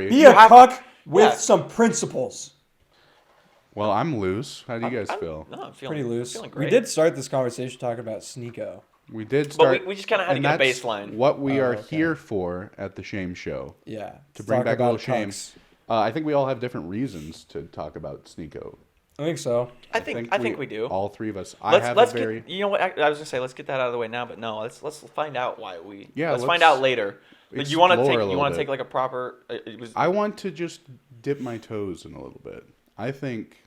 agree. Be a cuck with some principles. Well, I'm loose. How do you guys feel? No, I'm feeling Pretty loose. I'm feeling great. We did start this conversation talking about Sneako. We did start. But we just kind of had to get a baseline. What we are here for at the Shame Show. Yeah. To bring back a little shame. Cucks. I think we all have different reasons to talk about Sneako. I think so. I think we do. All three of us. You know what? I was gonna say let's get that out of the way now, but no, let's find out why we. Yeah, let's find out later. But you want to take like a proper. I want to just dip my toes in a little bit. I think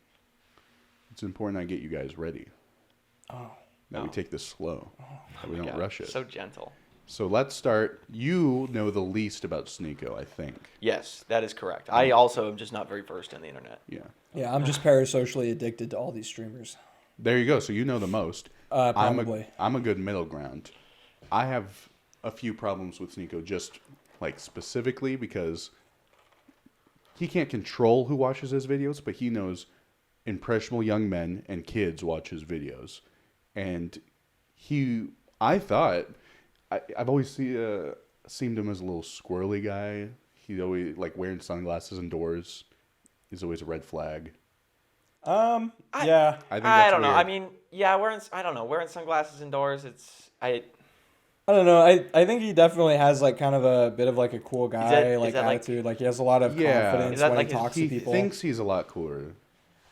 it's important I get you guys ready. That we take this slow. That we don't rush it. So gentle. So let's start. You know the least about Sneako, I think. Yes, that is correct. I also am just not very versed in the internet. Yeah. Yeah, I'm just parasocially addicted to all these streamers. There you go. So you know the most. Probably. I'm a good middle ground. I have a few problems with Sneako, just like specifically because he can't control who watches his videos, but he knows impressionable young men and kids watch his videos. And I've always seen him as a little squirrely guy. He's always like wearing sunglasses indoors. Is always a red flag. Yeah. I don't know. I mean, yeah, wearing sunglasses indoors. I don't know. I think he definitely has like kind of a bit of like a cool guy attitude. Like he has a lot of confidence when he talks to people. He thinks he's a lot cooler.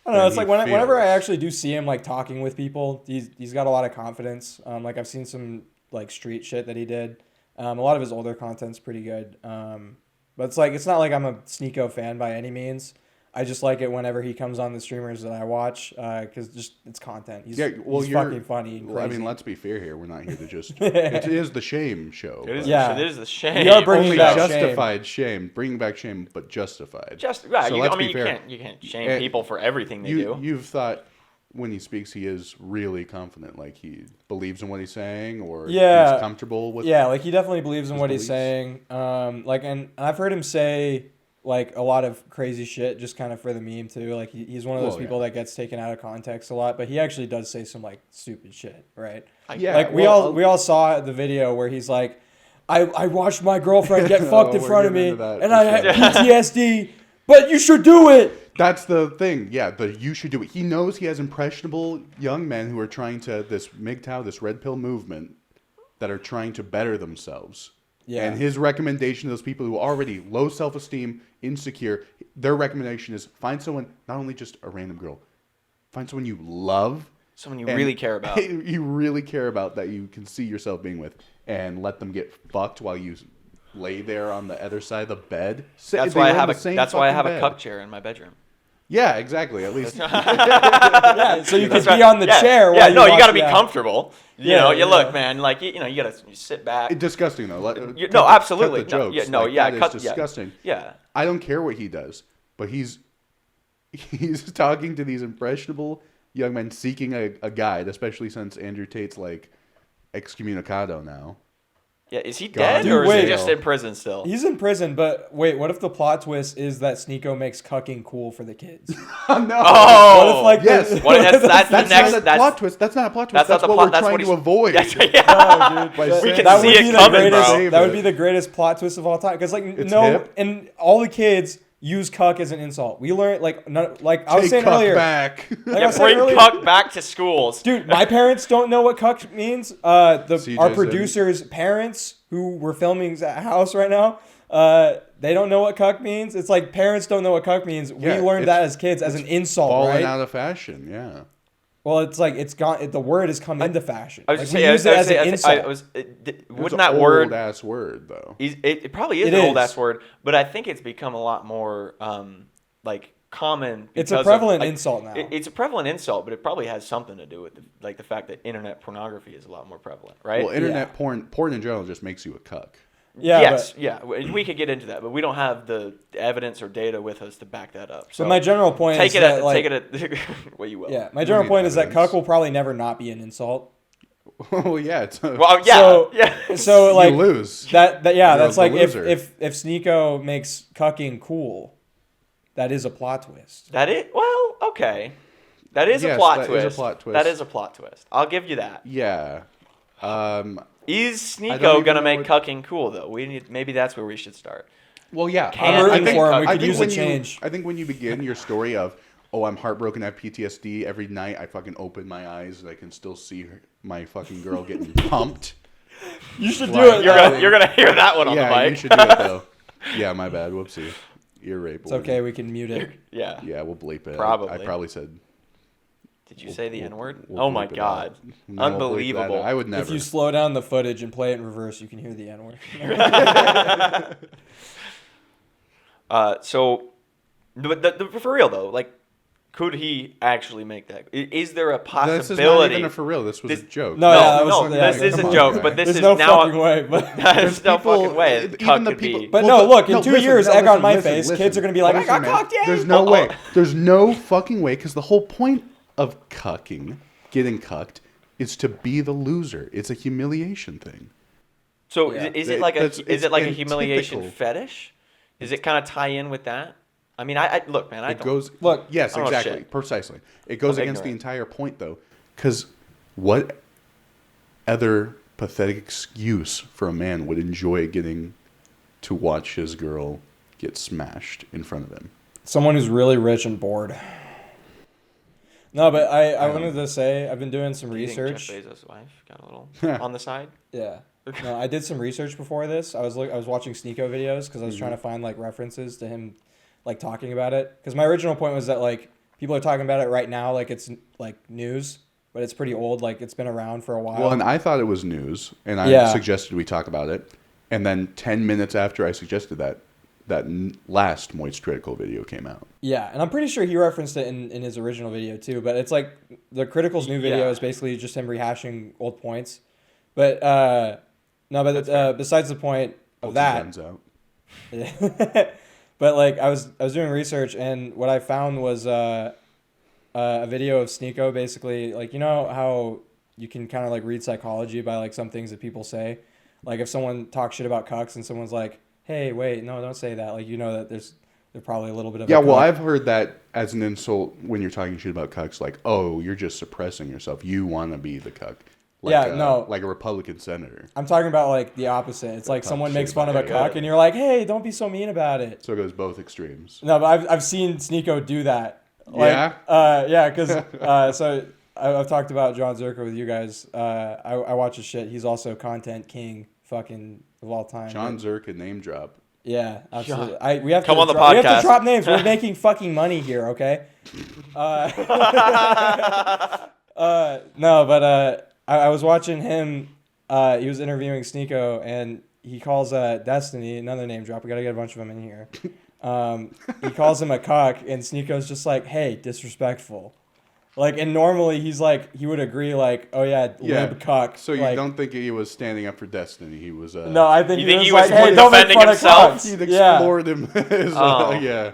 I don't know. It's like whenever I actually do see him like talking with people, he's got a lot of confidence. Like I've seen some like street shit that he did. A lot of his older content's pretty good. But it's not like I'm a Sneako fan by any means. I just like it whenever he comes on the streamers that I watch because just it's content. He's fucking funny and crazy. Well, I mean, let's be fair here. We're not here to just. It is the shame show. It is the shame. We are bringing back justified shame. Bringing back shame, but justified. Right. So you can't shame people for everything they do. You've thought when he speaks, he is really confident, like he believes in what he's saying, or he's comfortable with. Yeah, like he definitely believes in what he's saying. And I've heard him say like a lot of crazy shit just kind of for the meme too. Like he's one of those people that gets taken out of context a lot, but he actually does say some like stupid shit, right? Yeah. Like we all saw the video where he's like, I watched my girlfriend get fucked in front of me and I had PTSD, but you should do it. That's the thing. Yeah, you should do it. He knows he has impressionable young men who are trying to, this MGTOW, this red pill movement, that are trying to better themselves. Yeah. And his recommendation to those people who are already low self-esteem, insecure, their recommendation is find someone, not only just a random girl, find someone you love. Someone you really care about. You really care about that you can see yourself being with, and let them get fucked while you lay there on the other side of the bed. That's why I have a cuck chair in my bedroom. Yeah, exactly. At least. So you can be on the chair. Yeah, no, you got to be comfortable. You look, man. Like you got to sit back. Disgusting though. No, absolutely. Cut the jokes. That is disgusting. Yeah. I don't care what he does, but he's talking to these impressionable young men seeking a guide, especially since Andrew Tate's like excommunicado now. Yeah, is he dead or is he just in prison still? He's in prison, but wait, what if the plot twist is that Sneako makes cucking cool for the kids? No. Oh, what if, that's not a plot twist. That's not a plot twist. That's what we're trying to avoid. We can see it coming, bro. That would be the greatest plot twist of all time. Because and all the kids use cuck as an insult. We learned I was saying earlier. Back. Bring cuck back to schools, dude. My parents don't know what cuck means. Our producers' parents who we're filming at a house right now, they don't know what cuck means. It's like parents don't know what cuck means. We learned that as kids as an insult, falling out of fashion. Yeah. Well, it's like it's gone. The word has come into fashion. I was just saying, wouldn't that word? Old ass word though. It probably is an old ass word, but I think it's become a lot more common. It's a prevalent insult now. It's a prevalent insult, but it probably has something to do with the fact that internet pornography is a lot more prevalent, right? Well, internet porn in general just makes you a cuck. Yeah. We could get into that, but we don't have the evidence or data with us to back that up. So my general point is that take it well, you will. Yeah, my general point is that cuck will probably never not be an insult. Well, yeah. So like you lose. That's like if Sneako makes cucking cool, that is a plot twist. Okay. That is a plot twist. That is a plot twist. I'll give you that. Yeah. Is Sneako gonna make cucking cool though? Maybe that's where we should start. Well, yeah. can I'm rooting be for him. cucked. We could use a change. I think when you begin your story of, oh, I'm heartbroken, I have PTSD, every night I fucking open my eyes and I can still see my fucking girl getting pumped. You should do it. You're gonna hear that one on the mic. Yeah, you should do it though. Yeah, my bad. Whoopsie. Ear rape. It's okay. We can mute it. Yeah. Yeah, we'll bleep it. Probably. I probably said. Did you say the N-word? We'll oh my bleep it God. out. No, we'll bleep that Unbelievable. out. I would never. If you slow down the footage and play it in reverse, you can hear the N-word. But for real though, like, could he actually make that? Is there a possibility? This is not even for real. This was a joke. This is a joke, but this There's is no now. fucking way. But There's no fucking way. Cuck could be. But no, look, in 2 years, egg on my face, kids are gonna be like, I got cocked, yeah. There's no way. There's no fucking way, because the whole point of cucking, getting cucked, is to be the loser. It's a humiliation thing. So is it like a humiliation typical. fetish? Does it kind of tie in with that? I mean, I look, man. Yes, I don't know exactly, shit. precisely. It goes I'm against the ignorant. entire point, though, because what other pathetic excuse for a man would enjoy getting to watch his girl get smashed in front of him? Someone who's really rich and bored. No, but I wanted to say I've been doing some research. Jeff Bezos' wife got a little on the side. Yeah. No, I did some research before this. I was watching Sneako videos because I was trying to find like references to him, like talking about it. Because my original point was that like people are talking about it right now, like it's like news, but it's pretty old. Like it's been around for a while. Well, and I thought it was news, and I suggested we talk about it. And then 10 minutes after I suggested that last Moist Critical video came out. Yeah, and I'm pretty sure he referenced it in his original video too. But it's like the Critical's new video is basically just him rehashing old points. But besides the point of that. Out. Yeah. But like I was doing research, and what I found was a video of Sneako, basically like, you know how you can kind of like read psychology by like some things that people say, like if someone talks shit about cucks and someone's like, hey, wait, no, don't say that, like, you know that they're probably a little bit of well, I've heard that as an insult when you're talking shit about cucks, like, oh, you're just suppressing yourself, you want to be the cuck. Like like a Republican senator. I'm talking about like the opposite. It's like someone makes fun of a cuck and you're like, hey, don't be so mean about it. So it goes both extremes. No, but I've seen Sneako do that. Like, because so I've talked about John Zerko with you guys. I watch his shit. He's also content king fucking of all time. John Zerka name drop. Yeah, absolutely. We have Come to on the podcast. We have to drop names. We're making fucking money here, okay? No, but I was watching him. He was interviewing Sneako, and he calls Destiny, another name drop. We gotta get a bunch of them in here. He calls him a cuck, and Sneako's just like, "Hey, disrespectful." Like, and normally he's like, he would agree, like, "Oh yeah, lib cuck." So you like, don't think he was standing up for Destiny? He was. No, I think he was like, "Hey, don't make defending fun himself?" of cucks. He'd explored him.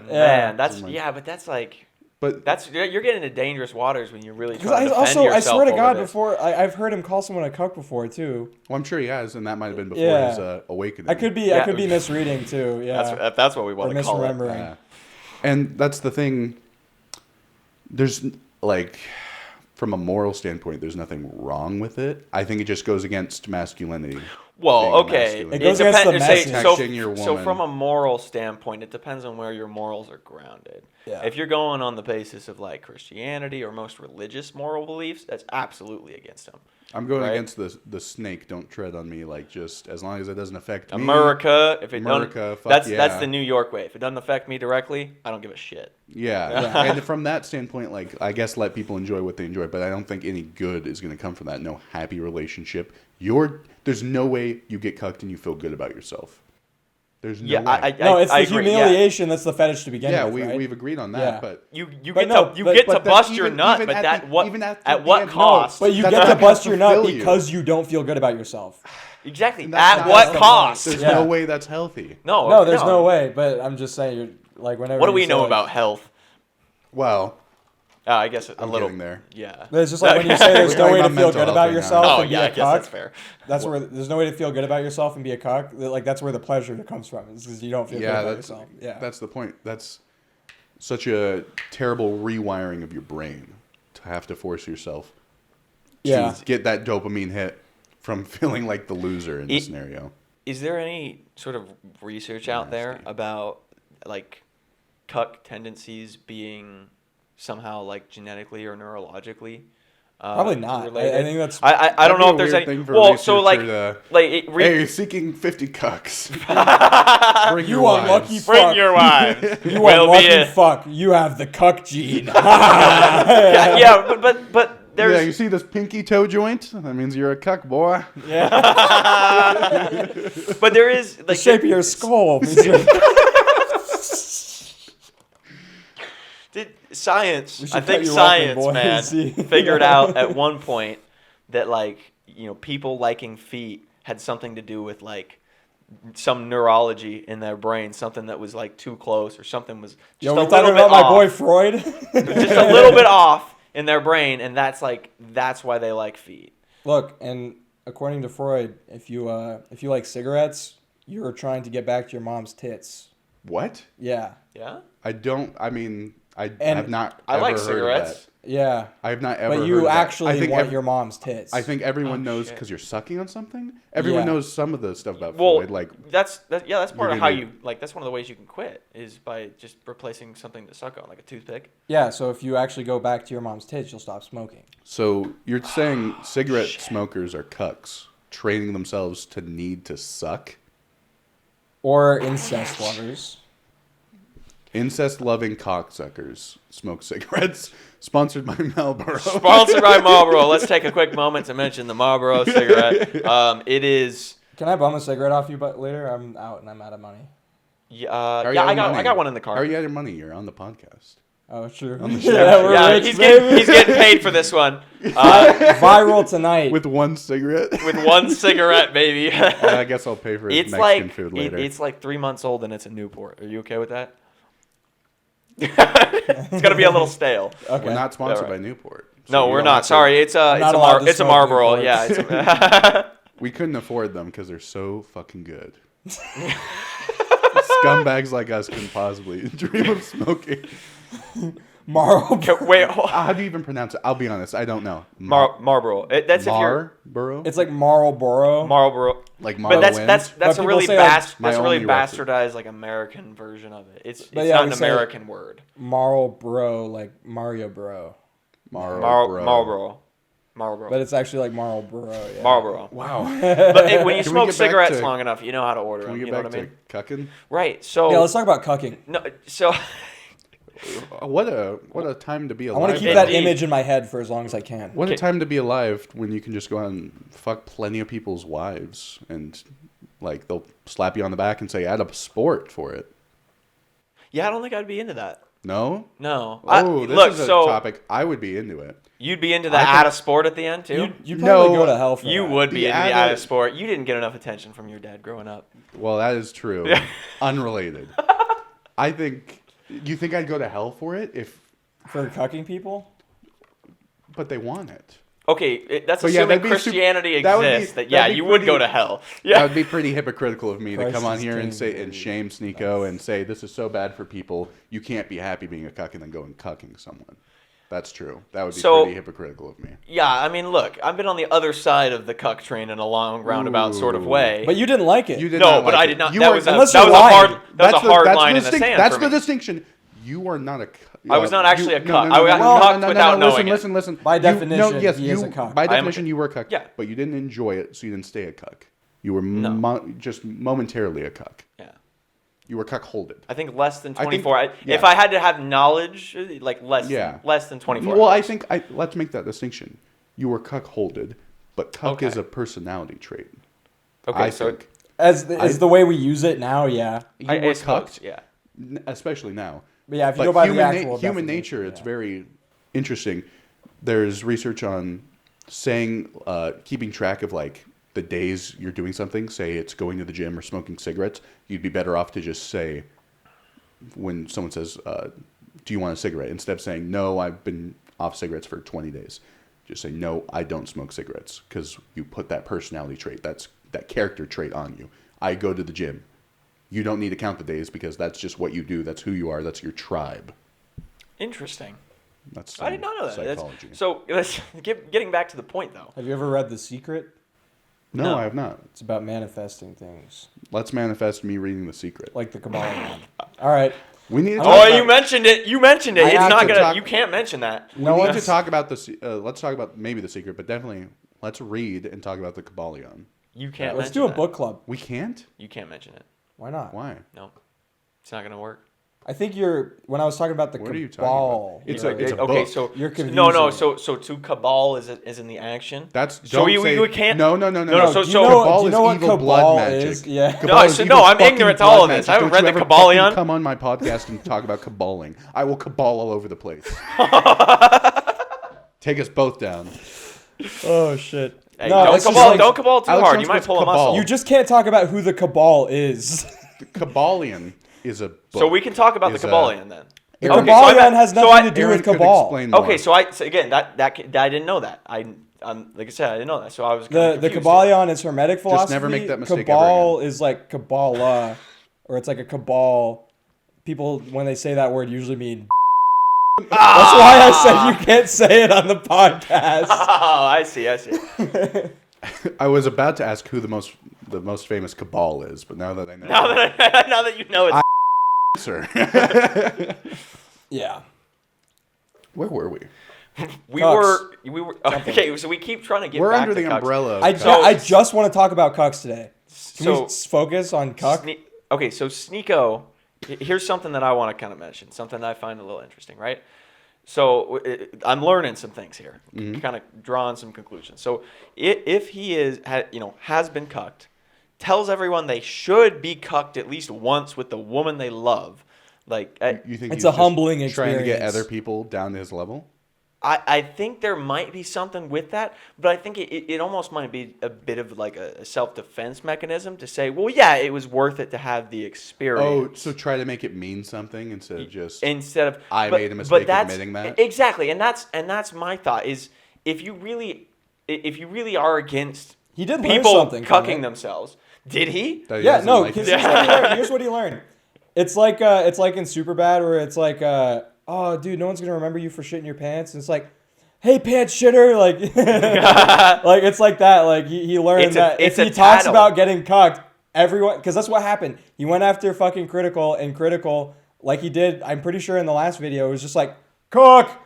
Man, but that's like. But you're getting into dangerous waters when you're really trying to Because defend yourself. I swear to God, this. before I've heard him call someone a cuck before too. Well, I'm sure he has, and that might have been before his awakening. I could be misreading too. Yeah, that's what we want to call it. Misremembering. And that's the thing. There's like, from a moral standpoint, there's nothing wrong with it. I think it just goes against masculinity. Well, okay. It goes against the message. So from a moral standpoint, it depends on where your morals are grounded. Yeah. If you're going on the basis of like Christianity or most religious moral beliefs, that's absolutely against them. I'm going against the snake. Don't tread on me. Like, just as long as it doesn't affect me. America. If it that's the New York way. If it doesn't affect me directly, I don't give a shit. Yeah. And from that standpoint, like, I guess let people enjoy what they enjoy, but I don't think any good is going to come from that. No happy relationship. There's no way you get cucked and you feel good about yourself. There's no way. It's the humiliation that's the fetish to begin with. Yeah, we've agreed on that. Yeah. But you get to bust your nut, but at what cost? But you get to bust your nut because you don't feel good about yourself. Exactly. At what cost? There's no way that's healthy. No, there's no way. But I'm just saying, like, whenever. What do we know about health? Well, I guess I'm little. Getting there. Yeah. But it's just like when you say there's no way to feel good about yourself. Oh and yeah, I be a guess cuck, that's fair. That's where there's no way to feel good about yourself and be a cuck. Like, that's where the pleasure comes from. Is because you don't feel good about yourself. Yeah. That's the point. That's such a terrible rewiring of your brain to have to force yourself to get that dopamine hit from feeling like the loser in this scenario. Is there any sort of research out there about like cuck tendencies being somehow like genetically or neurologically? Probably not. Related? I think that's. I don't know if there's any. Well, so like hey, seeking 50 cucks. Bring you your unlucky wives. fuck. Bring your wives. You unlucky fuck. You have the cuck gene. yeah, but there's. Yeah, you see this pinky toe joint? That means you're a cuck, boy. Yeah. But there is like the shape of your skull. Science, I think science, man, figured out at one point that like, people liking feet had something to do with like some neurology in their brain, something that was like too close or something was just a little bit about off. My boy Freud? Just a little bit off in their brain, and that's why they like feet. Look, and according to Freud, if you like cigarettes, you're trying to get back to your mom's tits. What? Yeah. Yeah? I have not I ever like heard cigarettes. of that. Yeah. I have not ever heard But you of actually that. want your mom's tits. I think everyone knows because you're sucking on something. Everyone knows some of the stuff about Well, Freud. Like that's part of how you like. That's one of the ways you can quit is by just replacing something to suck on, like a toothpick. Yeah. So if you actually go back to your mom's tits, you'll stop smoking. So you're saying cigarette smokers are cucks, training themselves to need to suck? Or incest lovers. Incest-loving cocksuckers smoke cigarettes. Sponsored by Marlboro. Sponsored by Marlboro. Let's take a quick moment to mention the Marlboro cigarette. It is. Can I bum a cigarette off you later? I'm out and I'm out of money. Yeah, I got one in the car. How are you out of money? You're on the podcast. Oh, true. On the show. Yeah, he's getting paid for this one. Viral tonight. With one cigarette? With one cigarette, baby. I guess I'll pay for his Mexican food later. It's like 3 months old and it's a Newport. Are you okay with that? It's gonna be a little stale. Okay. We're not sponsored by Newport. So no, we're not. Sorry, it's a Marlboro. Yeah, we couldn't afford them because they're so fucking good. Scumbags like us couldn't possibly dream of smoking. Marlboro. Wait, how do you even pronounce it? I'll be honest, I don't know. Marlboro. That's Marlboro. It's like Marlboro. Marlboro. Like Marlboro. But that's a really bastardized record. like American version of it. It's not an American word. Marlboro, like Mario Bro. Marlboro. But it's actually like Marlboro. Yeah. Marlboro. Wow. But when you smoke cigarettes long enough, you know how to order them. You know what I mean? Cucking? Right. So yeah, let's talk about cucking. No. So. What a time to be alive. I want to keep that image in my head for as long as I can. What a time to be alive when you can just go out and fuck plenty of people's wives and like they'll slap you on the back and say add a sport for it. Yeah, I don't think I'd be into that. No? No. Oh, this is a topic. I would be into it. You'd be into the add a sport at the end too? You'd probably go to hell for you that. would be into the add a sport. You didn't get enough attention from your dad growing up. Well, that is true. Unrelated. I think... You think I'd go to hell for it for cucking people? But they want it. Okay, that's assuming Christianity exists. You would go to hell. Yeah, that would be pretty hypocritical of me to come on here and say and shame Sneako and say this is so bad for people. You can't be happy being a cuck and then go and cucking someone. That's true. That would be pretty hypocritical of me. Yeah, I mean, look, I've been on the other side of the cuck train in a long roundabout sort of way. But you didn't like it. You did not like I it. did not. You That was a hard line in the sand. That's the distinction. You are not a cuck. I was not actually a cuck. I got cucked without knowing it. Listen. By definition, he is a cuck. By definition, you were a cuck. Yeah. But you didn't enjoy it, so you didn't stay a cuck. You were just momentarily a cuck. Yeah. You were cuck-holded. I think less than 24. If I had to have knowledge, like less than 24. Well, I think let's make that distinction. You were cuck-holded, but cuck is a personality trait. Okay, I think. As the way we use it now, yeah. You were cucked, yeah. Especially now. But yeah, if you go by the actual human nature, it's very interesting. There's research on saying, keeping track of like the days you're doing something. Say it's going to the gym or smoking cigarettes. You'd be better off to just say, when someone says, "Do you want a cigarette?" instead of saying, "No, I've been off cigarettes for 20 days." Just say, "No, I don't smoke cigarettes," because you put that personality trait, that character trait on you. I go to the gym. You don't need to count the days because that's just what you do. That's who you are. That's your tribe. Interesting. That's I did not know that. Psychology. So getting back to the point, though. Have you ever read The Secret? No, I have not. It's about manifesting things. Let's manifest me reading The Secret. Like the Kabbalah. All right. We need. You mentioned it. You mentioned it. It's not gonna. You can't mention that. We need to talk about let's talk about maybe The Secret, but definitely let's read and talk about the Kabbalion. You can't. Let's do a book club. We can't. You can't mention it. Why not? Why? No, it's not gonna work. I think when I was talking about the what Cabal. It's a book. Okay, so you're confusing. No. So to Cabal is in the action. That's so we can't. No. So Cabal is what evil Cabal blood magic. is? Yeah. No, I'm ignorant to all of this. I haven't read the Kabbalion. Come on my podcast and talk about caballing. I will cabal all over the place. Take us both down. Oh shit. Hey, don't cabal too hard. You might pull them up. You just can't talk about who the Cabal is. The Kabbalion is a book. So we can talk about the Kabbalion then. The Kabbalion has nothing to do with Cabal. Okay, so again, that I didn't know that. Like I said, I didn't know that. So I was the Kabbalion is Hermetic philosophy. Just never make that mistake Cabal is like Kabbalah, or it's like a cabal. People when they say that word usually mean. That's why I said you can't say it on the podcast. Oh, I see. I was about to ask who the most famous cabal is, but now that I know, now that you know it, answer. Yeah. Where were we? We were okay. So we keep trying to get. We're back under to the Cucks. umbrella. I just want to talk about Cucks today. Can we focus on Cuck? Okay, so Sneako. Here's something that I want to kind of mention. Something that I find a little interesting, right? So I'm learning some things here, kind of drawing some conclusions. So if he has been cucked, tells everyone they should be cucked at least once with the woman they love. Like you think it's a humbling experience. Trying to get other people down to his level? I think there might be something with that, but I think it almost might be a bit of like a self-defense mechanism to say, well, yeah, it was worth it to have the experience. Oh, so try to make it mean something instead of I made a mistake admitting that. Exactly, and that's my thought is if you really are against people cucking themselves, did he? Yeah, no. Here's what he learned. It's like in Superbad where it's like. Oh, dude, no one's gonna remember you for shitting your pants. And it's like, hey, pants shitter, like, like it's like that. Like he learned that if he talks about getting cucked, everyone, because that's what happened. He went after fucking Critical, like he did. I'm pretty sure in the last video, it was just like Cuck,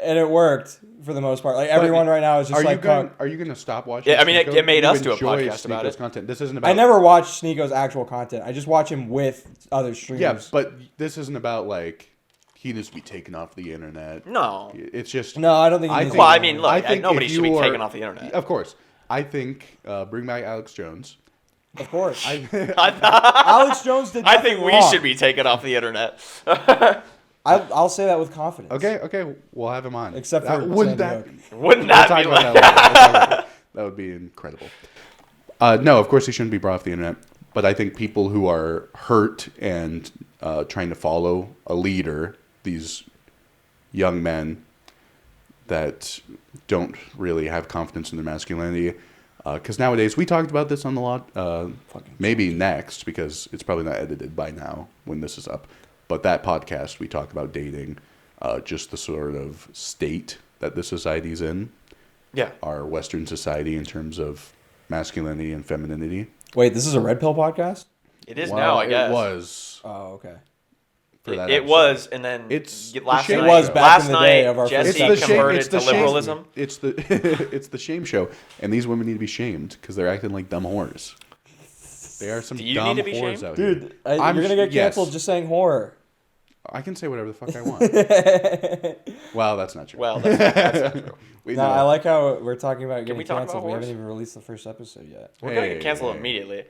and it worked for the most part. Like everyone right now is just like Cuck. Are you gonna stop watching? Yeah, I mean, it made us do a podcast about it. Content. This isn't about. I never watched Sneako's actual content. I just watch him with other streamers. Yeah, but this isn't about like. He needs to be taken off the internet. No. It's just... No, I don't think... Well, I mean, look, nobody should be taken off the internet. Of course. I think bring back Alex Jones. Of course. Alex Jones did nothing I think we wrong. should be taken off the internet. I'll say that with confidence. Okay, we'll have him on. Except for wouldn't that be that would be incredible. No, of course he shouldn't be brought off the internet. But I think people who are hurt and trying to follow a leader... These young men that don't really have confidence in their masculinity. Because nowadays, we talked about this on the lot, maybe next, because it's probably not edited by now when this is up. But that podcast, we talk about dating, just the sort of state that the society's in. Yeah. Our Western society in terms of masculinity and femininity. Wait, this is a Red Pill podcast? It is now, I guess. It was. Oh, okay. It was, and then last night, Jesse converted to liberalism. It's the shame show, and these women need to be shamed because they're acting like dumb whores. They are some dumb whores out here. Dude, you're gonna get canceled just saying whore. I can say whatever the fuck I want. Well, that's not true. Well, that's not true. I like how we're talking about getting canceled. We haven't even released the first episode yet. We're gonna get canceled immediately.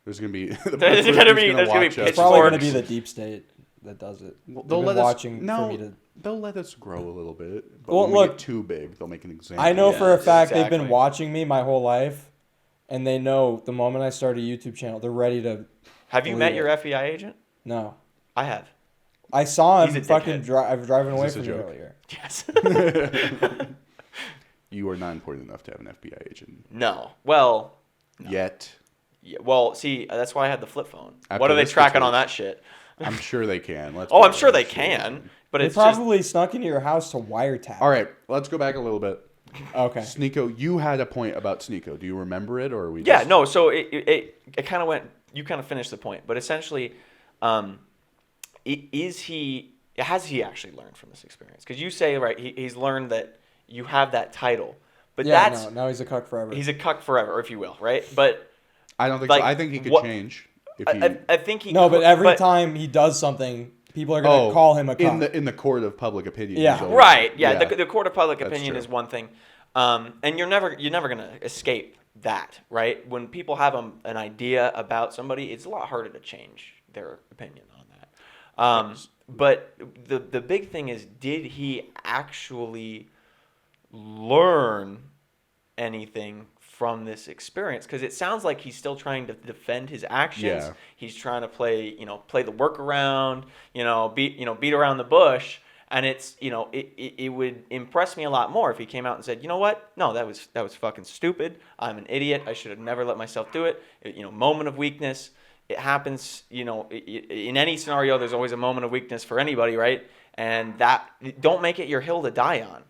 There's gonna be there's gonna be it's probably gonna be the deep state that does it. They'll let they'll let us grow a little bit. But when we get too big, they'll make an example. I know for a fact they've been watching me my whole life, and they know the moment I start a YouTube channel, they're ready to. Have you met your FBI agent? No, I have. I saw him fucking driving away from you earlier. Yes. You are not important enough to have an FBI agent. No. Well. No. Yet. Yeah, well, see, that's why I had the flip phone. What are they tracking on that shit? I'm sure they can. I'm sure they can. But they probably snuck into your house to wiretap. All right, let's go back a little bit. Okay. Sneako, you had a point about Sneako. Do you remember it, or are we? Yeah, no. So it kind of went. You kind of finished the point, but essentially, has he actually learned from this experience? Because you say right, he's learned that you have that title, but now he's a cuck forever. He's a cuck forever, if you will, right? But I don't think so. I think he could change. I think he. No, but every time he does something, people are going to call him a cuck. In the court of public opinion. Yeah. Right. Yeah. The court of public opinion is one thing, and you're never going to escape that, right? When people have an idea about somebody, it's a lot harder to change their opinion on that. Yes. But the big thing is, did he actually learn anything from this experience? Because it sounds like he's still trying to defend his actions. Yeah. He's trying to play the workaround, beat around the bush. And it's, it would impress me a lot more if he came out and said, you know what? No, that was fucking stupid. I'm an idiot. I should have never let myself do it. Moment of weakness. It happens, in any scenario, there's always a moment of weakness for anybody, right? And don't make it your hill to die on.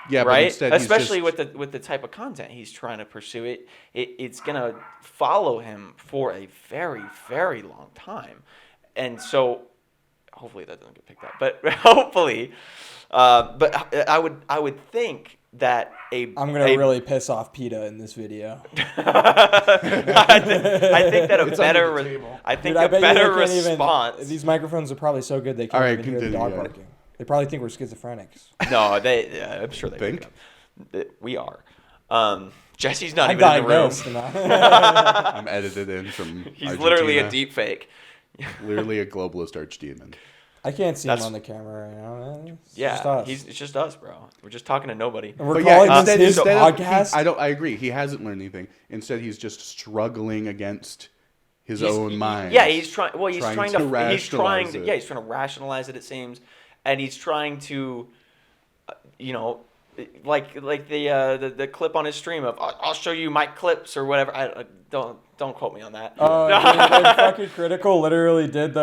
Yeah, right. But instead especially with the type of content he's trying to pursue, it's gonna follow him for a very, very long time, and so hopefully that doesn't get picked up. But hopefully, but I would think that I'm gonna really piss off PETA in this video. I think that a better response. These microphones are probably so good they can't even hear the dog barking. They probably think we're schizophrenics. No, I'm sure they think we are. Jesse's not even in the room. I'm edited in from He's Argentina. Literally a deep fake. Literally a globalist archdemon. I can't see him on the camera right now. It's just us, bro. We're just talking to nobody. And we're calling this his podcast. I agree. He hasn't learned anything. Instead, he's just struggling against his own mind. Yeah, he's trying. Well, he's trying to rationalize it. It seems, and he's trying to, like the clip on his stream of I'll show you my clips or whatever. Don't quote me on that. Fucking Critical literally did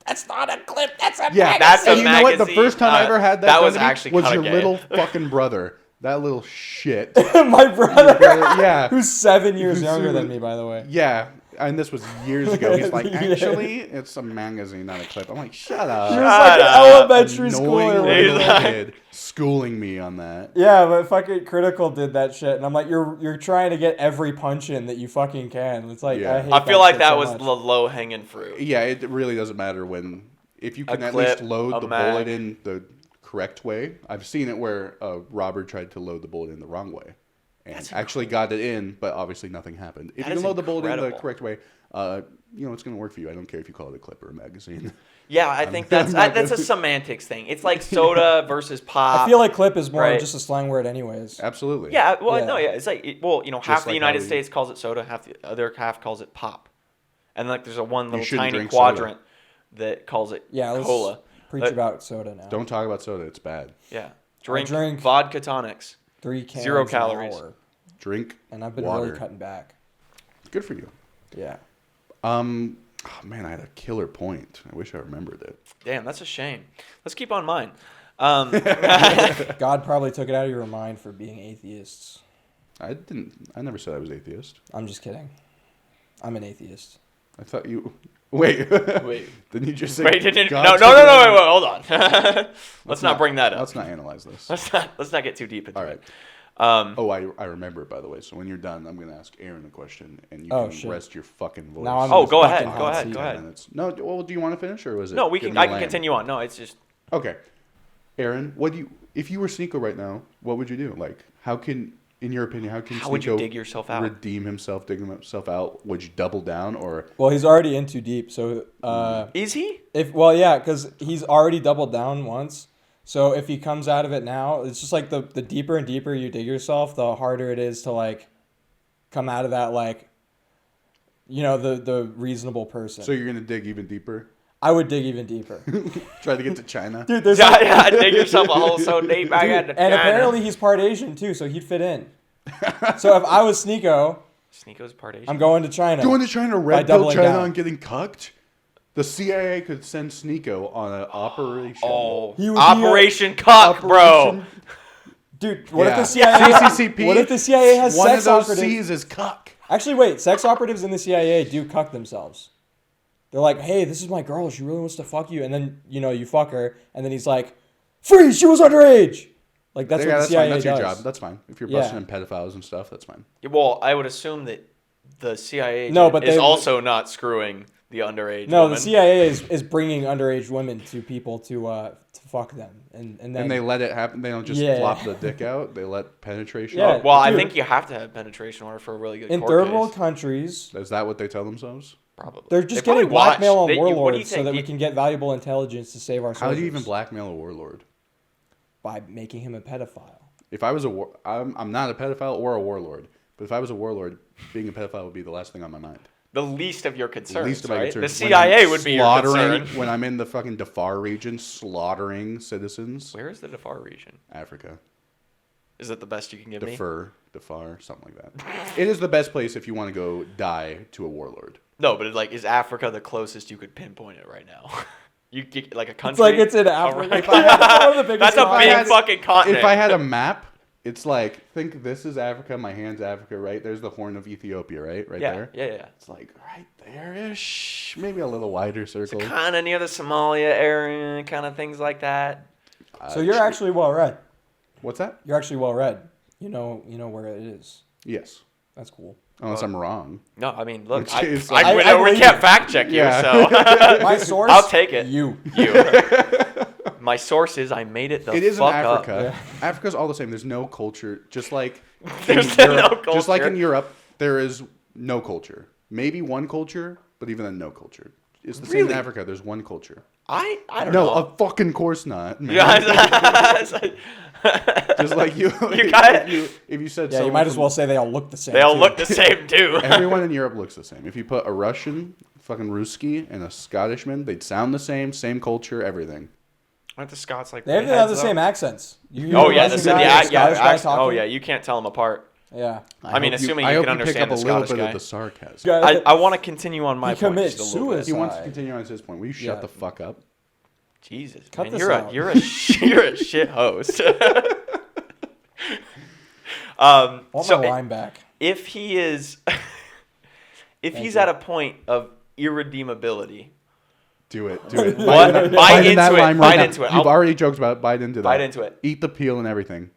that's not a clip, that's a magazine. That's a magazine. You know what? The first time I ever had that was actually was your gay. little fucking brother. That little shit. My brother, yeah, who's 7 years younger than me, by the way. Yeah, and this was years ago. He's like, actually, it's a magazine, not a clip. I'm like, shut up. He was like an elementary schooler kid schooling me on that. Yeah, but fucking Critical did that shit, and I'm like, you're trying to get every punch in that you fucking can. It's like, I feel like that was the low hanging fruit. Yeah, it really doesn't matter if you can at least load the bullet in the correct way. I've seen it where a robber tried to load the bullet in the wrong way and actually got it in, but obviously nothing happened. If you can load the bullet in the correct way, it's going to work for you. I don't care if you call it a clip or a magazine. Yeah, I think that's a semantics thing. It's like soda versus pop. I feel like clip is more just a slang word anyways. Absolutely. Yeah, it's like, half the United States calls it soda, half the other half calls it pop. And like there's one little tiny quadrant that calls it cola. Preach about soda now. Don't talk about soda. It's bad. Yeah. Drink vodka tonics. 3 cans 0 calories. an hour. Drink And I've been water. really cutting back. Good for you. Yeah. Oh, man, I had a killer point. I wish I remembered it. Damn, that's a shame. Let's keep on mine. God probably took it out of your mind for being atheists. I never said I was atheist. I'm just kidding. I'm an atheist. I thought you... Wait. Didn't you just say... Wait, no, hold on. Let's not bring that up. Let's not analyze this. Let's not get too deep into it. All right. I remember it, by the way. So when you're done, I'm going to ask Aaron a question, and you can rest your fucking voice. Go ahead. No, well, do you want to finish, or was it... No, I can continue on. No, it's just... Okay. Aaron, if you were Sneako right now, what would you do? Like, in your opinion, how can Sneako would you dig yourself out? Dig himself out? Would you double down, or... Well, he's already in too deep, so... Is he? Because he's already doubled down once. So if he comes out of it now, it's just like the deeper and deeper you dig yourself, the harder it is to, like, come out of that, like, the reasonable person. So you're going to dig even deeper? I would dig even deeper. Try to get to China. Dude, dig yourself a hole so deep. I got to China. And apparently he's part Asian too, so he'd fit in. So if I was Sneako's part Asian. I'm going to China. Going to China, red pill China and getting cucked? The CIA could send Sneako on an operation. Operation Cuck, bro. Dude, what if the CIA? CCCP. What if the CIA has one sex of those operatives? C's is cuck. Actually, wait. Sex operatives in the CIA do cuck themselves. They're like, "Hey, this is my girl. She really wants to fuck you," and then you fuck her, and then he's like, "Freeze! She was underage." Like that's what the CIA does. That's your job. That's fine. If you're busting in pedophiles and stuff, that's fine. Well, I would assume that the CIA is also not screwing the underage. No, woman. the CIA is bringing underage women to people to fuck them, and they let it happen. They don't just flop the dick out. They let penetration. Yeah. Well, dude, I think you have to have penetration in order for a really good. In third world countries, is that what they tell themselves? Probably. They're just getting blackmail on warlords so that we can get valuable intelligence to save our soldiers. How do you even blackmail a warlord? By making him a pedophile. If I was I'm not a pedophile or a warlord, but if I was a warlord, being a pedophile would be the last thing on my mind. The least of your concerns, the least of my right? concerns. The CIA would be your concern. When I'm in the fucking Darfur region, slaughtering citizens. Where is the Darfur region? Africa. Is it the best you can give me? Darfur, something like that. It is the best place if you want to go die to a warlord. No, but is Africa the closest you could pinpoint it right now? You get like a country. It's like it's in Africa. That's a big fucking continent. If I had a map, it's like, think this is Africa, my hand's Africa, right? There's the Horn of Ethiopia, right? Right there? Yeah. It's like right there-ish. Maybe a little wider circle. Kind of near the Somalia area, kind of things like that. So you're actually well read. What's that? You're actually well read. You know where it is. Yes. That's cool. Unless I'm wrong. No, I mean, look, we can't fact check you, so. My source? I'll take it. You. My source is I made it the It is fuck in Africa. up. Yeah. Africa's all the same. There's no culture. Just like no culture. Just like in Europe, there is no culture. Maybe one culture, but even then no culture. It's the same in Africa. There's one culture. I don't know. No, of fucking course not. Man. Just like you. If you said you might as well say they all look the same. They all look the same too. Everyone in Europe looks the same. If you put a Russian, fucking Ruski, and a Scottishman, they'd sound the same culture, everything. Aren't the Scots like? They have the same accents. Oh yeah, you can't tell them apart. Yeah. I mean, assuming you can understand the Scottish guy. Of the sarcasm. I want to continue on my point just a little bit. He wants to continue on his point. Will you shut the fuck up? Jesus, Cut man, this out. you're a shit host. Want my line back. If he is, he's at a point of irredeemability. Do it. Bite into it. You've already joked about it. Bite into that. Bite into it. Eat the peel and everything.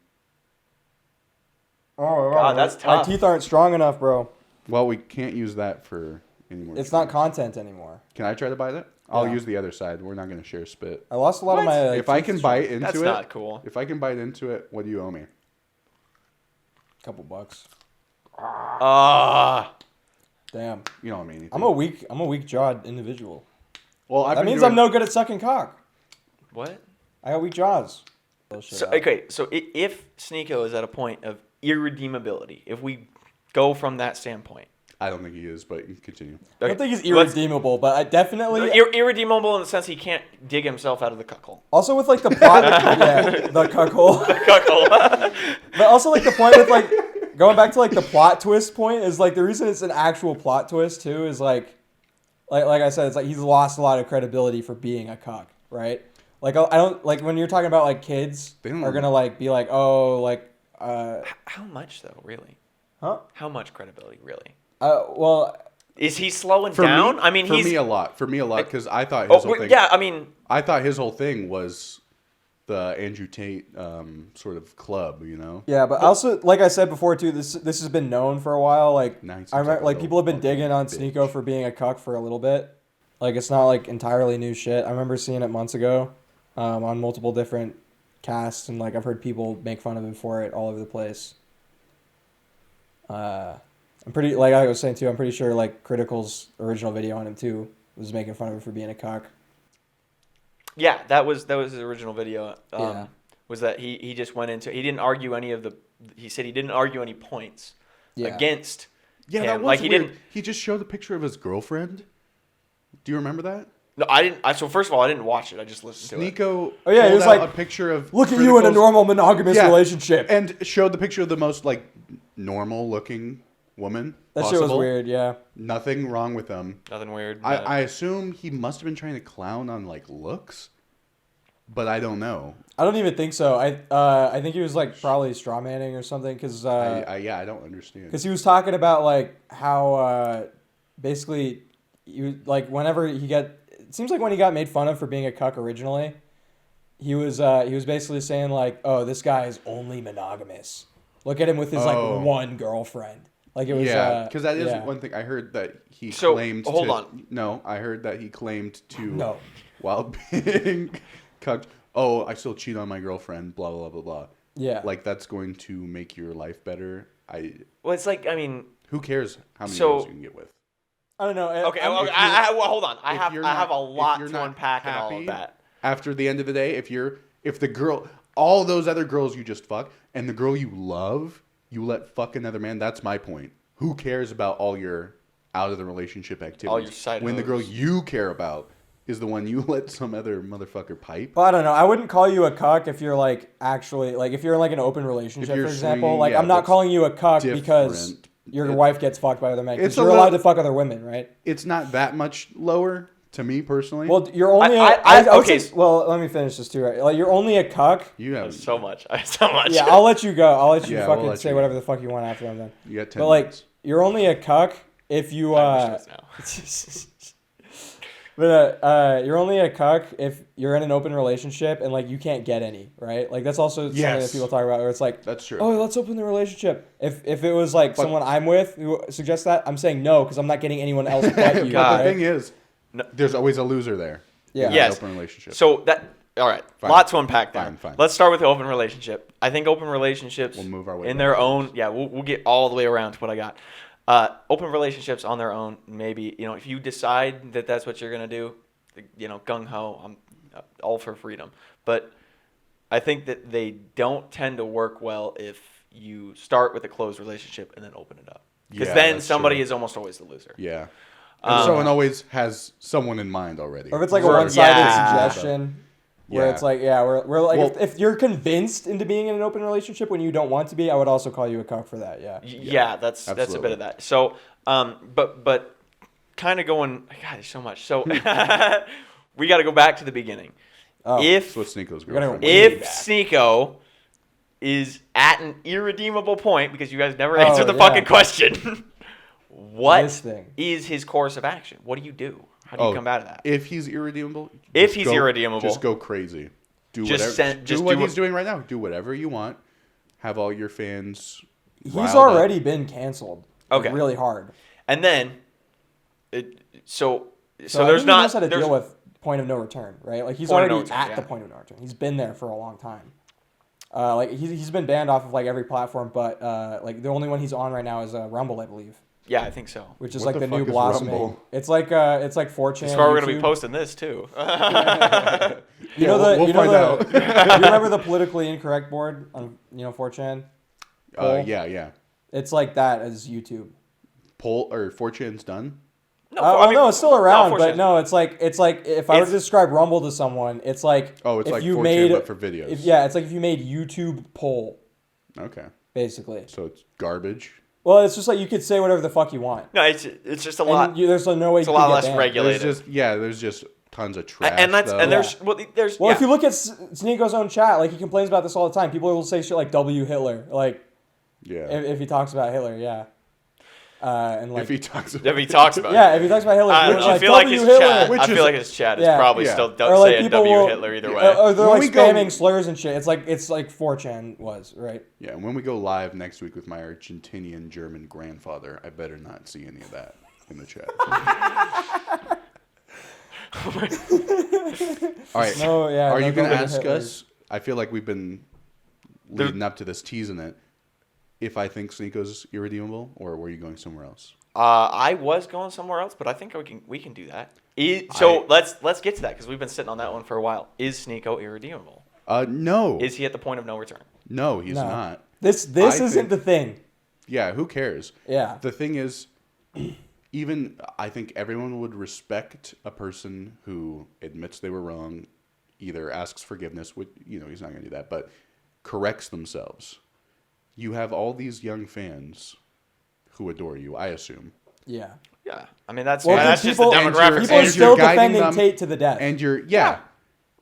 Oh, God, that's tough. My teeth aren't strong enough, bro. Well, we can't use that for anymore. It's not content anymore. Can I try to bite it? I'll use the other side. We're not going to share spit. I lost a lot of my. If I can bite into that's it, not cool. If I can bite into it, what do you owe me? Couple bucks. You Damn. don't owe me anything. I'm a weak jawed individual. Well, that means I'm no good at sucking cock. What? I got weak jaws. So if Sneako is at a point of irredeemability, if we go from that standpoint. I don't think he is, but you can continue. I don't think he's irredeemable, but I definitely... Irredeemable in the sense he can't dig himself out of the cuckhole. Also with, like, the plot... the cuckhole. The cuckhole. But also, like, the point with, like... Going back to, like, the plot twist point is, like, the reason it's an actual plot twist, too, is, like I said, it's like he's lost a lot of credibility for being a cuck, right? Like, I don't... Like, when you're talking about, like, kids are gonna, like, be like, oh, like... How much, though, really? Huh? How much credibility, really? Well, is he slowing down? Me, I mean, for me a lot, because I thought his whole thing. Yeah, I mean, I thought his whole thing was the Andrew Tate sort of club, you know. Yeah, but also, like I said before too, this has been known for a while. Like I remember, like people have been digging on Sneako for being a cuck for a little bit. Like it's not like entirely new shit. I remember seeing it months ago on multiple different casts, and like I've heard people make fun of him for it all over the place. I'm pretty, like I was saying too, I'm pretty sure like Critical's original video on him too was making fun of him for being a cuck. Yeah, that was his original video. Was that he just went into, he didn't argue any of the, he said he didn't argue any points against him. That was like weird. He just showed a picture of his girlfriend. Do you remember that? No, I didn't. So first of all, I didn't watch it. I just listened to it. Sneako he was like a picture of look at you in a normal monogamous relationship, and showed the picture of the most like normal looking woman. That shit was weird. Yeah, nothing wrong with them. Nothing weird. I assume he must have been trying to clown on like looks, but I don't know. I don't even think so. I think he was like probably straw manning or something because I don't understand. Because he was talking about like how basically like whenever it seems like when he got made fun of for being a cuck originally, he was basically saying like, oh, this guy is only monogamous. Look at him with his like one girlfriend. Like it was because that is one thing I heard that he claimed. Hold on. No, I heard that he claimed to while being cucked. Oh, I still cheat on my girlfriend. Blah blah blah blah. Yeah, like that's going to make your life better. Well, it's like who cares how many girls you can get with? I don't know. Okay, hold on. I have a lot to unpack and all of that. After the end of the day, if the girl, all those other girls you just fuck, and the girl you love, you let fuck another man. That's my point. Who cares about all your out of the relationship activities? All your side when the girl you care about is the one you let some other motherfucker pipe. Well, I don't know. I wouldn't call you a cuck if you're like actually like if you're in like an open relationship, for example. Like I'm not calling you a cuck because your wife gets fucked by other men. Because you're allowed to fuck other women, right? It's not that much lower to me personally. Well, you're only. Well, let me finish this too. Right? Like you're only a cuck. You have so much. Yeah, I'll let you go. I'll let you fucking say whatever the fuck you want after I'm done. You got 10 But like, minutes. you're only a cuck if you. But you're only a cuck if you're in an open relationship and like you can't get any, right? Like that's also something that people talk about where it's like, that's true. Oh, let's open the relationship. If it was like someone I'm with who suggests that, I'm saying no because I'm not getting anyone else but you. The thing is, there's always a loser there. Yeah. In an open relationship. So all right. Fine. Lot to unpack there. Fine. Let's start with the open relationship. I think open relationships we'll move our way in their own. Yeah, we'll get all the way around to what I got. Open relationships on their own. Maybe if you decide that that's what you're gonna do. Gung ho, I'm all for freedom. But I think that they don't tend to work well if you start with a closed relationship and then open it up. Because then somebody is almost always the loser. Yeah. Someone always has someone in mind already. Or if it's like a one-sided suggestion. Where it's like, we're like, if you're convinced into being in an open relationship when you don't want to be, I would also call you a cuck for that, Yeah, that's a bit of that. So, but kind of going, God, there's so much. So we got to go back to the beginning. That's what Sneako's girlfriend. If Sneako is at an irredeemable point, because you guys never answered the fucking question, what is his course of action? What do you do? How do you come out of that? If he's irredeemable, just go crazy. Do what he's doing right now. Do whatever you want. Have all your fans. He's already been canceled. Okay, really hard. And then, so there's not. He knows how to deal with point of no return, right? Like he's already at the point of no return. He's been there for a long time. Like he's been banned off of like every platform, but like the only one he's on right now is Rumble, I believe. Yeah, I think so. Which is like the new blossoming. It's like 4chan. That's why we're gonna be posting this too. We'll find out. Do you remember the politically incorrect board on 4chan? Yeah. It's like that as YouTube. 4chan's done. No, it's still around, but no, it's like if I were to describe Rumble to someone, it's like it's if like you 4chan made but for videos. It's like if you made YouTube poll. Okay. Basically. So it's garbage. Well, it's just like you could say whatever the fuck you want. No, it's just a lot. There's no way. It's a lot less regulated. There's just tons of trash. There's if you look at Sneako's own chat, like he complains about this all the time. People will say shit like "W Hitler," like if he talks about Hitler, and like if he talks about if he talks about Hitler, I feel like his chat is probably still saying W Hitler either way. Or they're like spamming slurs and shit. It's like 4chan was, right? Yeah, and when we go live next week with my Argentinian German grandfather, I better not see any of that in the chat. All right. Are you going to ask us? I feel like we've been leading up to this, teasing it. If I think Sneako's irredeemable, or were you going somewhere else? I was going somewhere else, but I think we can do that. Let's get to that because we've been sitting on that one for a while. Is Sneako irredeemable? No. Is he at the point of no return? No, he's not. This isn't the thing. Yeah, who cares? Yeah. The thing is, even I think everyone would respect a person who admits they were wrong, either asks forgiveness, which he's not going to do that, but corrects themselves. You have all these young fans who adore you, I assume. Yeah. Yeah. I mean, that's just the demographics. People are still defending Tate to the death. And you're,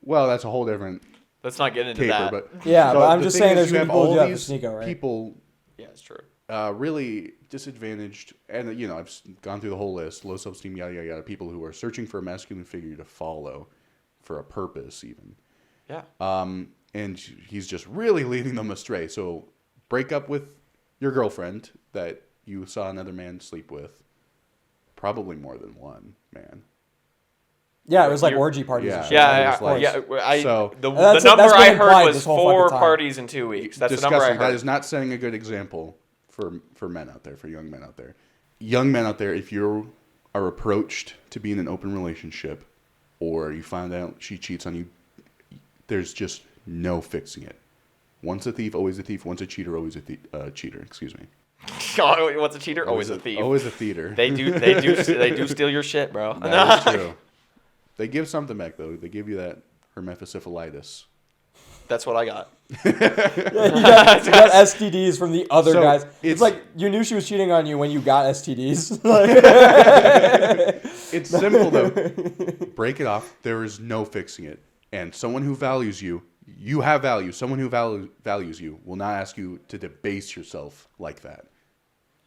Well, that's a whole different. Let's not get into caper, that. But, yeah, but I'm just saying there's people who do have these Sneako, right? people. Yeah, it's true. Really disadvantaged, and I've gone through the whole list: low self-esteem, yada yada yada. People who are searching for a masculine figure to follow, for a purpose, even. Yeah. And he's just really leading them astray. So break up with your girlfriend that you saw another man sleep with. Probably more than one man. Yeah, it was like orgy parties. Yeah, and shit. The number I heard was 4 parties in 2 weeks. That's the number I heard. That is not setting a good example for men out there, for young men out there. Young men out there, if you are approached to be in an open relationship, or you find out she cheats on you, there's just no fixing it. Once a thief, always a thief. Once a cheater, always a cheater. Excuse me. Once a cheater, always a thief. Always a theater. They do steal your shit, bro. That is true. They give something back though. They give you that hermaphroditus. That's what I got. You got STDs from the other guys. It's like you knew she was cheating on you when you got STDs. It's simple though. Break it off. There is no fixing it. And someone who values you, you have value. Someone who values you will not ask you to debase yourself like that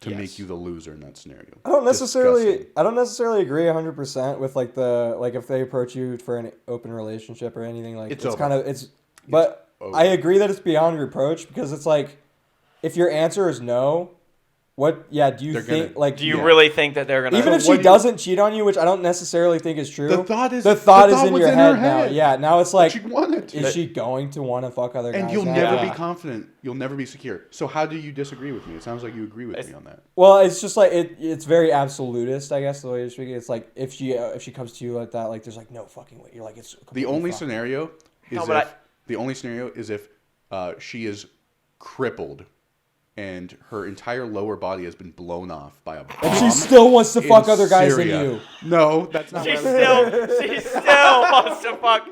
to make you the loser in that scenario. I don't necessarily agree 100% with if they approach you for an open relationship or anything but I agree that it's beyond reproach because it's like if your answer is no, do you really think that they're gonna even if she doesn't cheat on you, which I don't necessarily think is true? The thought is in your head now. Yeah, now it's like is she going to want to fuck other guys? And you'll never be confident. You'll never be secure. So how do you disagree with me? It sounds like you agree with me on that. Well, it's just like it's very absolutist, I guess the way you're speaking. It's like if she comes to you like that, like there's like no fucking way. You're like it's the only scenario is if she is crippled and her entire lower body has been blown off by a bomb. And she still wants to fuck other guys than you. No, that's not she still wants to fuck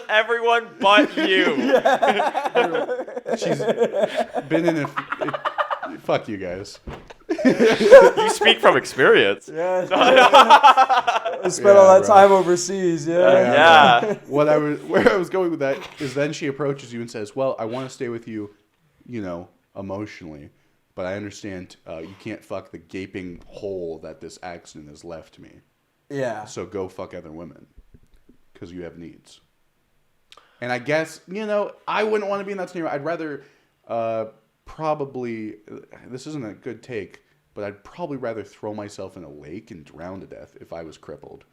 everyone but you. Yeah. She's been in fuck you guys. You speak from experience. Yeah. I spent all that time overseas. Yeah. Where I was going with that is then she approaches you and says, well, I want to stay with you, emotionally, but I understand you can't fuck the gaping hole that this accident has left me. Yeah. So go fuck other women because you have needs. And I guess, I wouldn't want to be in that scenario. I'd rather probably, this isn't a good take, but I'd probably rather throw myself in a lake and drown to death if I was crippled.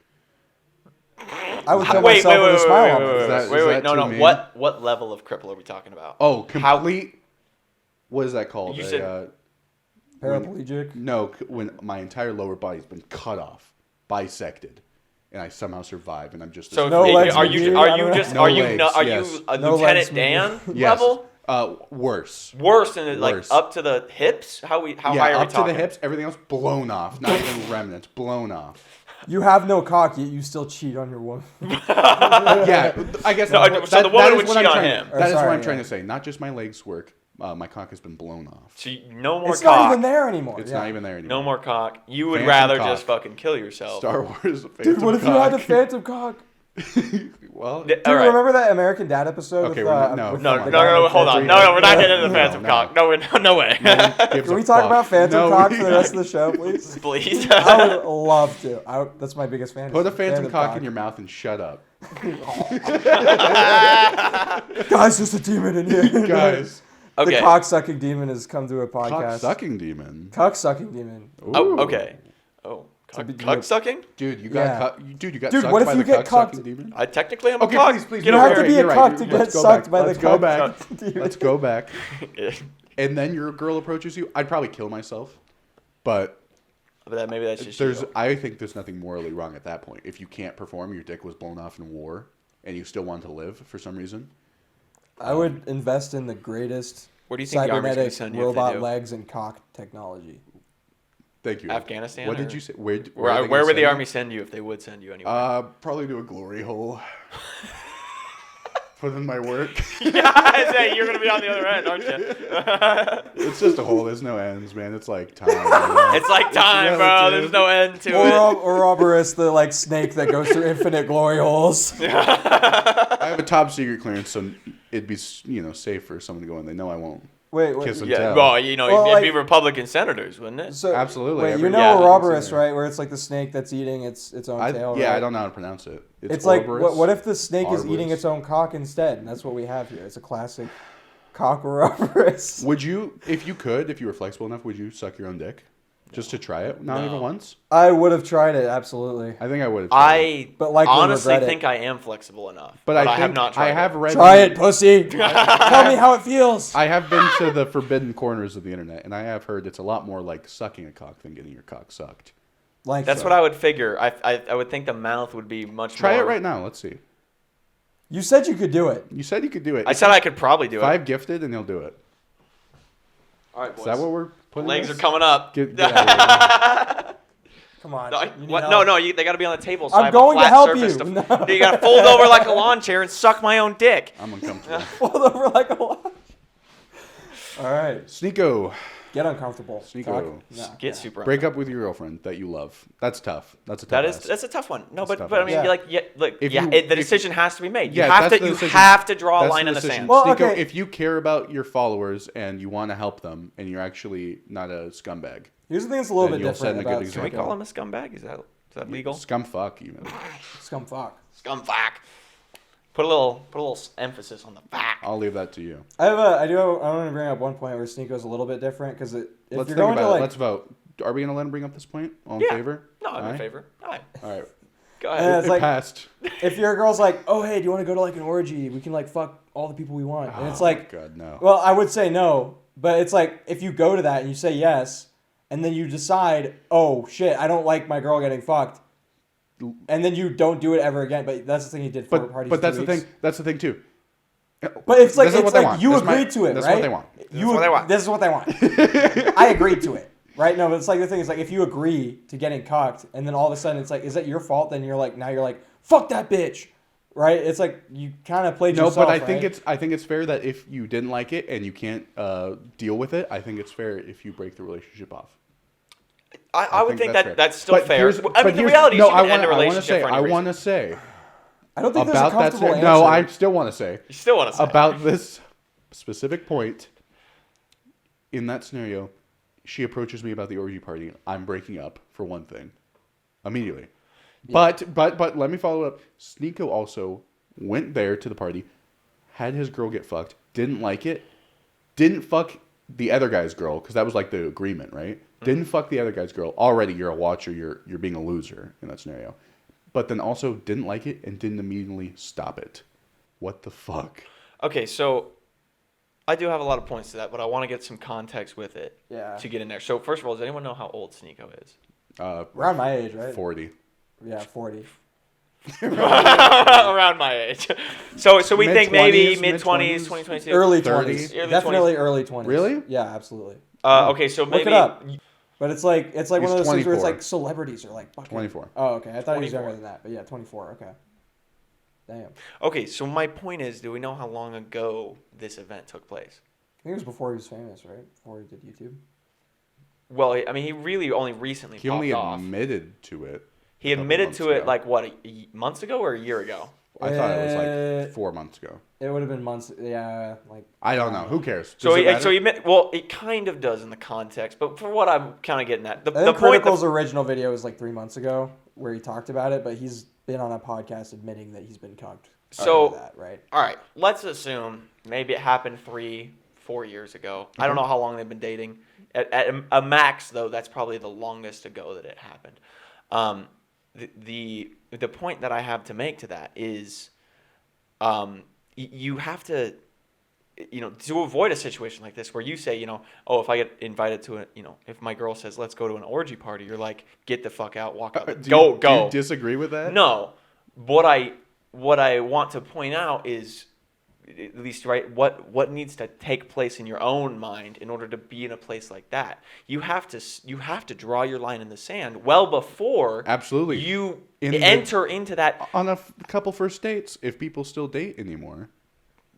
I would throw myself with a smile on my face. Wait. No. What level of cripple are we talking about? Oh, complete. What is that called? You said paraplegic? When my entire lower body's been cut off, bisected, and I somehow survive, and I'm just are you Lieutenant Dan level? Worse. Worse than up to the hips? How high are we talking? Up to the hips, everything else blown off, not even remnants, blown off. You have no cock, yet you still cheat on your woman. Yeah, I guess. So the woman would cheat on him. That is what I'm trying to say. Not just my legs work. My cock has been blown off. So no more it's cock. It's not even there anymore. It's not even there anymore. No more cock. You would rather just fucking kill yourself. Star Wars. Phantom Dude, what if you had a phantom cock? Well, do you remember that American Dad episode? Okay, no, hold on. No, we're not getting into the phantom cock. No way. Can we talk about phantom cock for the rest of the show, please? Please. I would love to. That's my biggest fantasy. Put a phantom cock in your mouth and shut up. Guys, there's a demon in here. Guys. Okay. The cock-sucking demon has come to a podcast. Cock-sucking demon? Cock-sucking demon. Ooh. Oh, okay. Oh. Cuck-sucking? Dude, you got Dude, sucked what if by you the get cock-sucking demon? I technically am a cock. Please. You have to be a cock to get sucked by the cock-sucking demon. Let's go back. And then your girl approaches you. I'd probably kill myself. But maybe that's just I think there's nothing morally wrong at that point. If you can't perform, your dick was blown off in war, and you still want to live for some reason. I would invest in the greatest cybernetic robot legs and cock technology. Thank you. Afghanistan? What did you say? Where would the army send you if they would send you anywhere? Probably to a glory hole. Put in my work. Yeah, you're going to be on the other end, aren't you? It's just a hole. There's no ends, man. It's like time. It's like time, bro. There's no end to it. Or Ouroboros, the snake that goes through infinite glory holes. I have a top secret clearance, so it'd be safe for someone to go in. They know I won't. Wait. Kiss and yeah, tell. well, it'd be Republican senators, wouldn't it? So, absolutely. Wait, Ouroboros, right? Where it's like the snake that's eating its own tail. Yeah, right? I don't know how to pronounce it. It's like, what if the snake is eating its own cock instead? And that's what we have here. It's a classic cock Ouroboros. Would you, if you were flexible enough, would you suck your own dick? Just to try it? Not even once? I would have tried it, absolutely. I think I would have tried it. But honestly think I am flexible enough. But I have not tried it. Try it, pussy. Tell me how it feels. I have been to the forbidden corners of the internet, and I have heard it's a lot more like sucking a cock than getting your cock sucked. That's what I would figure. I would think the mouth would be much Try more... it right now. Let's see. You said you could do it. You said you could do it. I said I could probably do it. 5 gifted, and he'll do it. All right, boys. Is that what we're putting? Legs are coming up. Get out of here. Come on. They got to be on the table. So I'm going to help you. You got to fold over like a lawn chair and suck my own dick. I'm uncomfortable. Fold over like a lawn. All right. Sneako. Get uncomfortable. Sneako. Get super. Break up with your girlfriend that you love. That's tough. That's a tough. That's a tough one. No, but I mean, the decision has to be made. You have to draw a line in the sand. Well, Sneako, if you care about your followers and you want to help them, and you're actually not a scumbag. Here's the thing that's a little bit different about Can we call him a scumbag? Is that legal? Scumfuck, even. Scumfuck. Scumfuck. Put a little emphasis on the fact. I'll leave that to you. I want to bring up one point where Sneako's a little bit different because let's vote. Are we gonna let him bring up this point? All in favor? No, I'm in favor. Aye. All right. Go ahead. It passed. If your girl's like, oh hey, do you want to go to like an orgy? We can like fuck all the people we want. And it's like, God, no. Well, I would say no, but it's like if you go to that and you say yes, and then you decide, oh shit, I don't like my girl getting fucked. And then you don't do it ever again. But that's the thing he did for parties. But that's the thing. That's the thing too. But it's like you agreed to it, right? That's what they want. This is what they want. I agreed to it, right? No, but it's like the thing is like if you agree to getting cocked, and then all of a sudden it's like, is that your fault? Then you're like, fuck that bitch, right? It's like you kind of played yourself. No, but I think it's fair that if you didn't like it and you can't deal with it, I think it's fair if you break the relationship off. I would think that's still fair. I mean, the reality is you can end a relationship for any reason. I want to say. I don't think there's a comfortable answer. No, I still want to say. You still want to say. About this specific point, in that scenario, she approaches me about the orgy party. I'm breaking up, for one thing. Immediately. Yeah. But let me follow up. Sneako also went there to the party, had his girl get fucked, didn't like it, didn't fuck the other guy's girl, because that was like the agreement, right? Mm-hmm. Didn't fuck the other guy's girl. Already you're a watcher, you're being a loser in that scenario. But then also didn't like it and didn't immediately stop it. What the fuck? Okay, so I do have a lot of points to that, but I want to get some context with it to get in there. So first of all, does anyone know how old Sneako is? Around my age, right? 40. Yeah, 40. Around my age. So we think maybe mid-20s, 2022? Early 20s. Definitely early 20s. Really? Yeah, absolutely. Okay, so maybe... Look it up. But it's like one of those things where it's like celebrities are like fucking... 24. Oh, okay. I thought he was younger than that. But yeah, 24. Okay. Damn. Okay, so my point is, do we know how long ago this event took place? I think it was before he was famous, right? Before he did YouTube. Well, I mean, he really only recently popped off. He only admitted to it. He admitted to it like, what, months ago or a year ago? I thought it was like 4 months ago. It would have been months. Yeah, like I don't know. Who cares? It kind of does in the context, but for what I'm kind of getting at, the point. Critical's original video was like 3 months ago, where he talked about it, but he's been on a podcast admitting that he's been cucked. So that, right? All right, let's assume maybe it happened 3-4 years ago. I don't know how long they've been dating. At a max, though, that's probably the longest ago that it happened. The point that I have to make to that is, you have to, to avoid a situation like this where you say, if I get invited to if my girl says, let's go to an orgy party, you're like, get the fuck out, walk out, go. Do you disagree with that? No. What I want to point out is, at least, right, what needs to take place in your own mind in order to be in a place like that. You have to draw your line in the sand well before absolutely you enter into that. On a couple first dates, if people still date anymore.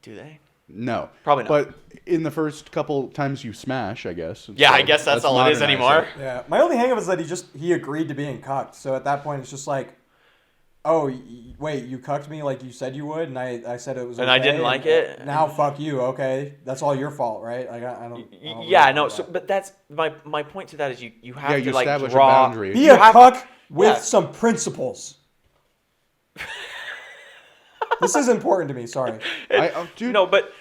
Do they? No. Probably not. But in the first couple times you smash, I guess. Yeah, I guess that's all it is anymore. Yeah. My only hang-up is that he agreed to being cucked. So at that point, it's just like, oh, wait, you cucked me like you said you would, and I said it was okay. And I didn't like it. Now fuck you, okay? That's all your fault, right? Like, I don't yeah, no, so, but that's, my point to that is you have to, like, establish draw. a boundary. Be a cuck with some principles. This is important to me, sorry. Dude, no, but...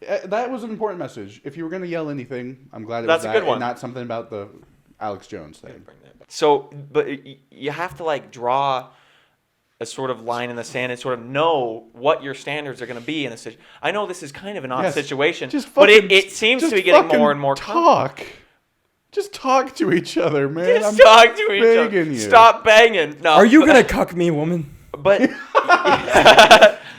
that was an important message. If you were going to yell anything, I'm glad it That's was that, a good one. and not something about the Alex Jones thing. So, but you have to, like, draw a sort of line in the sand and sort of know what your standards are going to be in a situation. I know this is kind of an odd situation, but it seems to be getting more and more talk. Just talk to each other, man. Just talk to each other. You. Stop banging. No. Are you going to cuck me, woman? But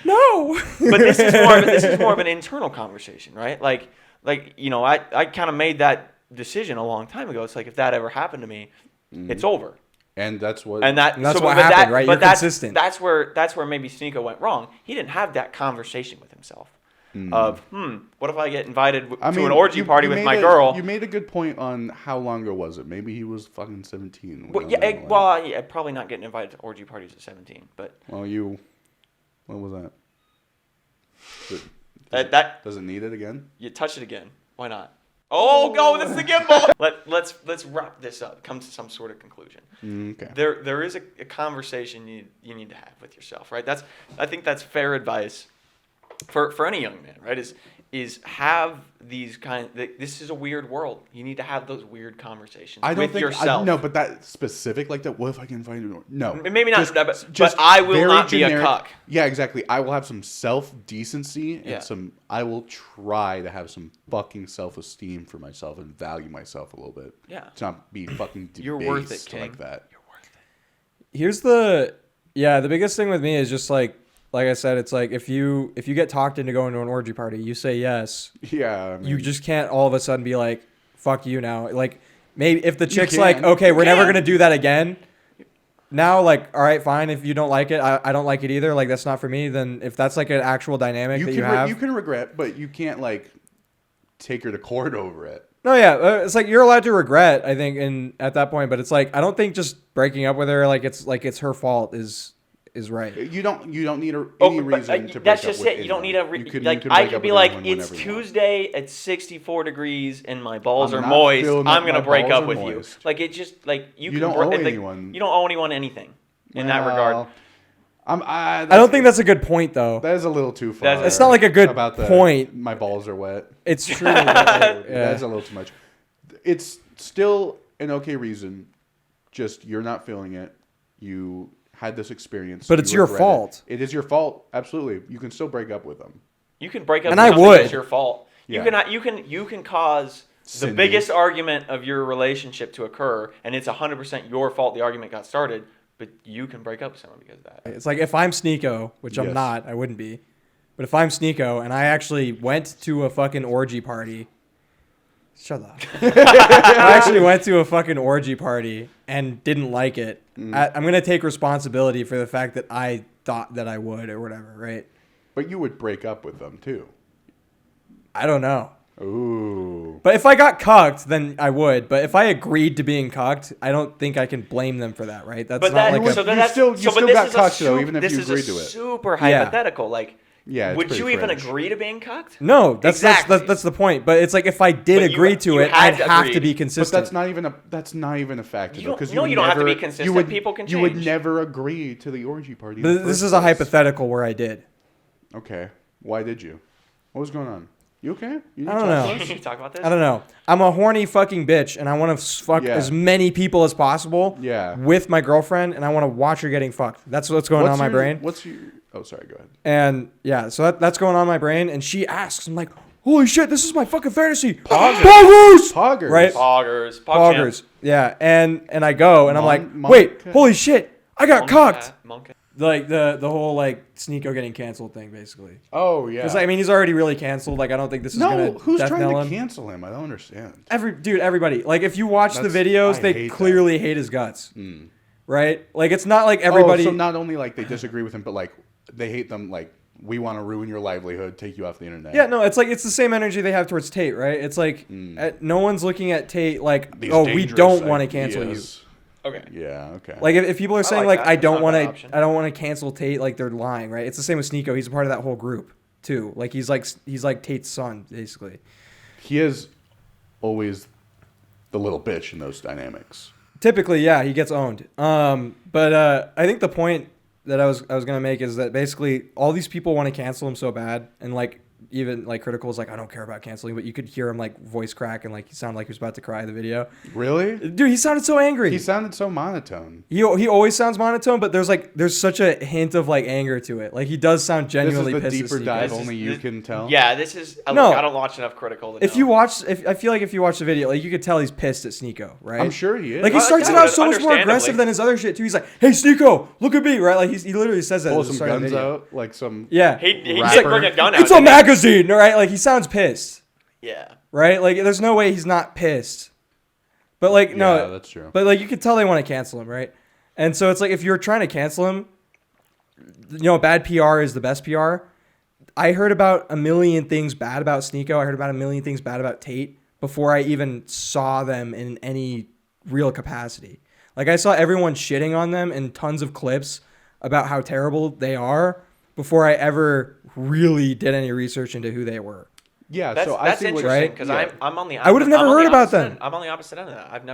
no. But this is more of an internal conversation, right? Like I kind of made that decision a long time ago. It's like if that ever happened to me, it's over. And that's what happened, right? You're consistent. That's where maybe Sneako went wrong. He didn't have that conversation with himself. Of what if I get invited to an orgy party with my girl? You made a good point on how long ago was it? Maybe he was fucking 17. Probably not getting invited to orgy parties at 17. But what was that? Does it need it again? You touch it again. Why not? Oh, go! This is the gimbal. Let's wrap this up. Come to some sort of conclusion. Okay. There is a conversation you need to have with yourself, right? I think that's fair advice. For any young man, right, is have these this is a weird world. You need to have those weird conversations with yourself. No, but that specific like that. What if I can find you? No, maybe not. But I will not be a cuck. Yeah, exactly. I will have some self-decency and I will try to have some fucking self-esteem for myself and value myself a little bit. Yeah, to not be fucking debased. You're worth it, King. Like that. You're worth it. Here's the biggest thing with me is just like I said, it's like if you get talked into going to an orgy party, you say yes. Yeah. You just can't all of a sudden be like, fuck you now. Like, maybe if the chick's like, okay, we're never going to do that again. Now, like, all right, fine. If you don't like it, I don't like it either. Like, that's not for me. Then if that's like an actual dynamic you have. You can regret, but you can't, like, take her to court over it. No, yeah. It's like you're allowed to regret, I think, at that point. But it's like, I don't think just breaking up with her, like it's her fault is right. You don't need any reason to break that's up just with it. You don't need a I could be like, it's Tuesday at 64 degrees and my balls are moist. I'm gonna break up with you. Like it just like you don't owe anyone. You don't owe anyone anything in that regard. I don't think that's a good point though. That is a little too far. It's not like a good point. My balls are wet. It's true. That's a little too much. It's still an okay reason. Just you're not feeling it. You had this experience, but it's your fault. It is your fault. Absolutely, you can still break up with them. You can break up, and with I would. It's your fault. Yeah. You can cause the biggest argument of your relationship to occur, and it's 100% your fault. The argument got started, but you can break up with someone because of that. It's like if I'm Sneako, which I'm not, I wouldn't be, but if I'm Sneako and I actually went to a fucking orgy party. Shut up. I actually went to a fucking orgy party and didn't like it. I'm going to take responsibility for the fact that I thought that I would or whatever, right? But you would break up with them too. I don't know. Ooh. But if I got cucked, then I would. But if I agreed to being cucked, I don't think I can blame them for that, right? That's not like you still got cucked though, even if you agreed to it. This is super hypothetical. Like, yeah, would you even agree to being cucked? No, that's the point. But it's like if I did agree to it, I'd have to be consistent. But that's not even a factor though, because you don't have to be consistent. People can change. You would never agree to the orgy party. This is a hypothetical where I did. Okay, why did you? What was going on? You okay? I don't know. Can you talk about this? I don't know. I'm a horny fucking bitch, and I want to fuck as many people as possible. With my girlfriend, and I want to watch her getting fucked. That's what's going on in my brain. Oh, sorry, go ahead. And yeah, so that's going on in my brain. And she asks, I'm like, holy shit, this is my fucking fantasy. Poggers! Right? Poggers. Yeah. And I go, and I'm like, wait, holy shit, I got cucked. Like the whole like Sneako getting canceled thing, basically. Oh yeah. Because I mean, he's already really canceled. Like I don't think this is gonna. Who's trying to cancel him? I don't understand. Everybody. Like if you watch the videos, they clearly hate his guts. Right? Like it's not like everybody. So not only like they disagree with him, but like they hate them. Like we want to ruin your livelihood, take you off the internet. Yeah, no, it's like it's the same energy they have towards Tate, right? It's like no one's looking at Tate like, oh, we don't want to cancel you. Okay. Yeah. Okay. Like if people are saying like that. I don't want to cancel Tate, like they're lying, right? It's the same with Sneako. He's a part of that whole group too. Like he's like Tate's son basically. He is always the little bitch in those dynamics. Typically, yeah, he gets owned. But I think the point that I was gonna make is that basically all these people want to cancel him so bad, and like even like Critical is like, I don't care about canceling, but you could hear him like voice crack and like he sounded like he was about to cry in the video. Really? Dude, he sounded so angry. He sounded so monotone. He always sounds monotone, but there's such a hint of like anger to it. Like he does sound genuinely pissed. This is the deeper dive only you can tell. Yeah, this is. I don't watch enough Critical. I feel like if you watch the video, like you could tell he's pissed at Sneako, right? I'm sure he is. Like he starts it out so much more aggressive than his other shit too. He's like, "Hey Sneako, look at me," right? Like he literally says that. Pull some guns out, like some. Yeah. He'd like bring a gun out. It's a magazine, right? Like he sounds pissed. Yeah. Right? Like there's no way he's not pissed. But like no, yeah, that's true. But like you could tell they want to cancel him, right? And so it's like if you're trying to cancel him, bad PR is the best PR. I heard about a million things bad about Sneako. I heard about a million things bad about Tate before I even saw them in any real capacity. Like I saw everyone shitting on them and tons of clips about how terrible they are before I ever really did any research into who they were. Yeah, that's interesting because I'm on the. I would have never heard about them. I'm on the opposite end of that. I've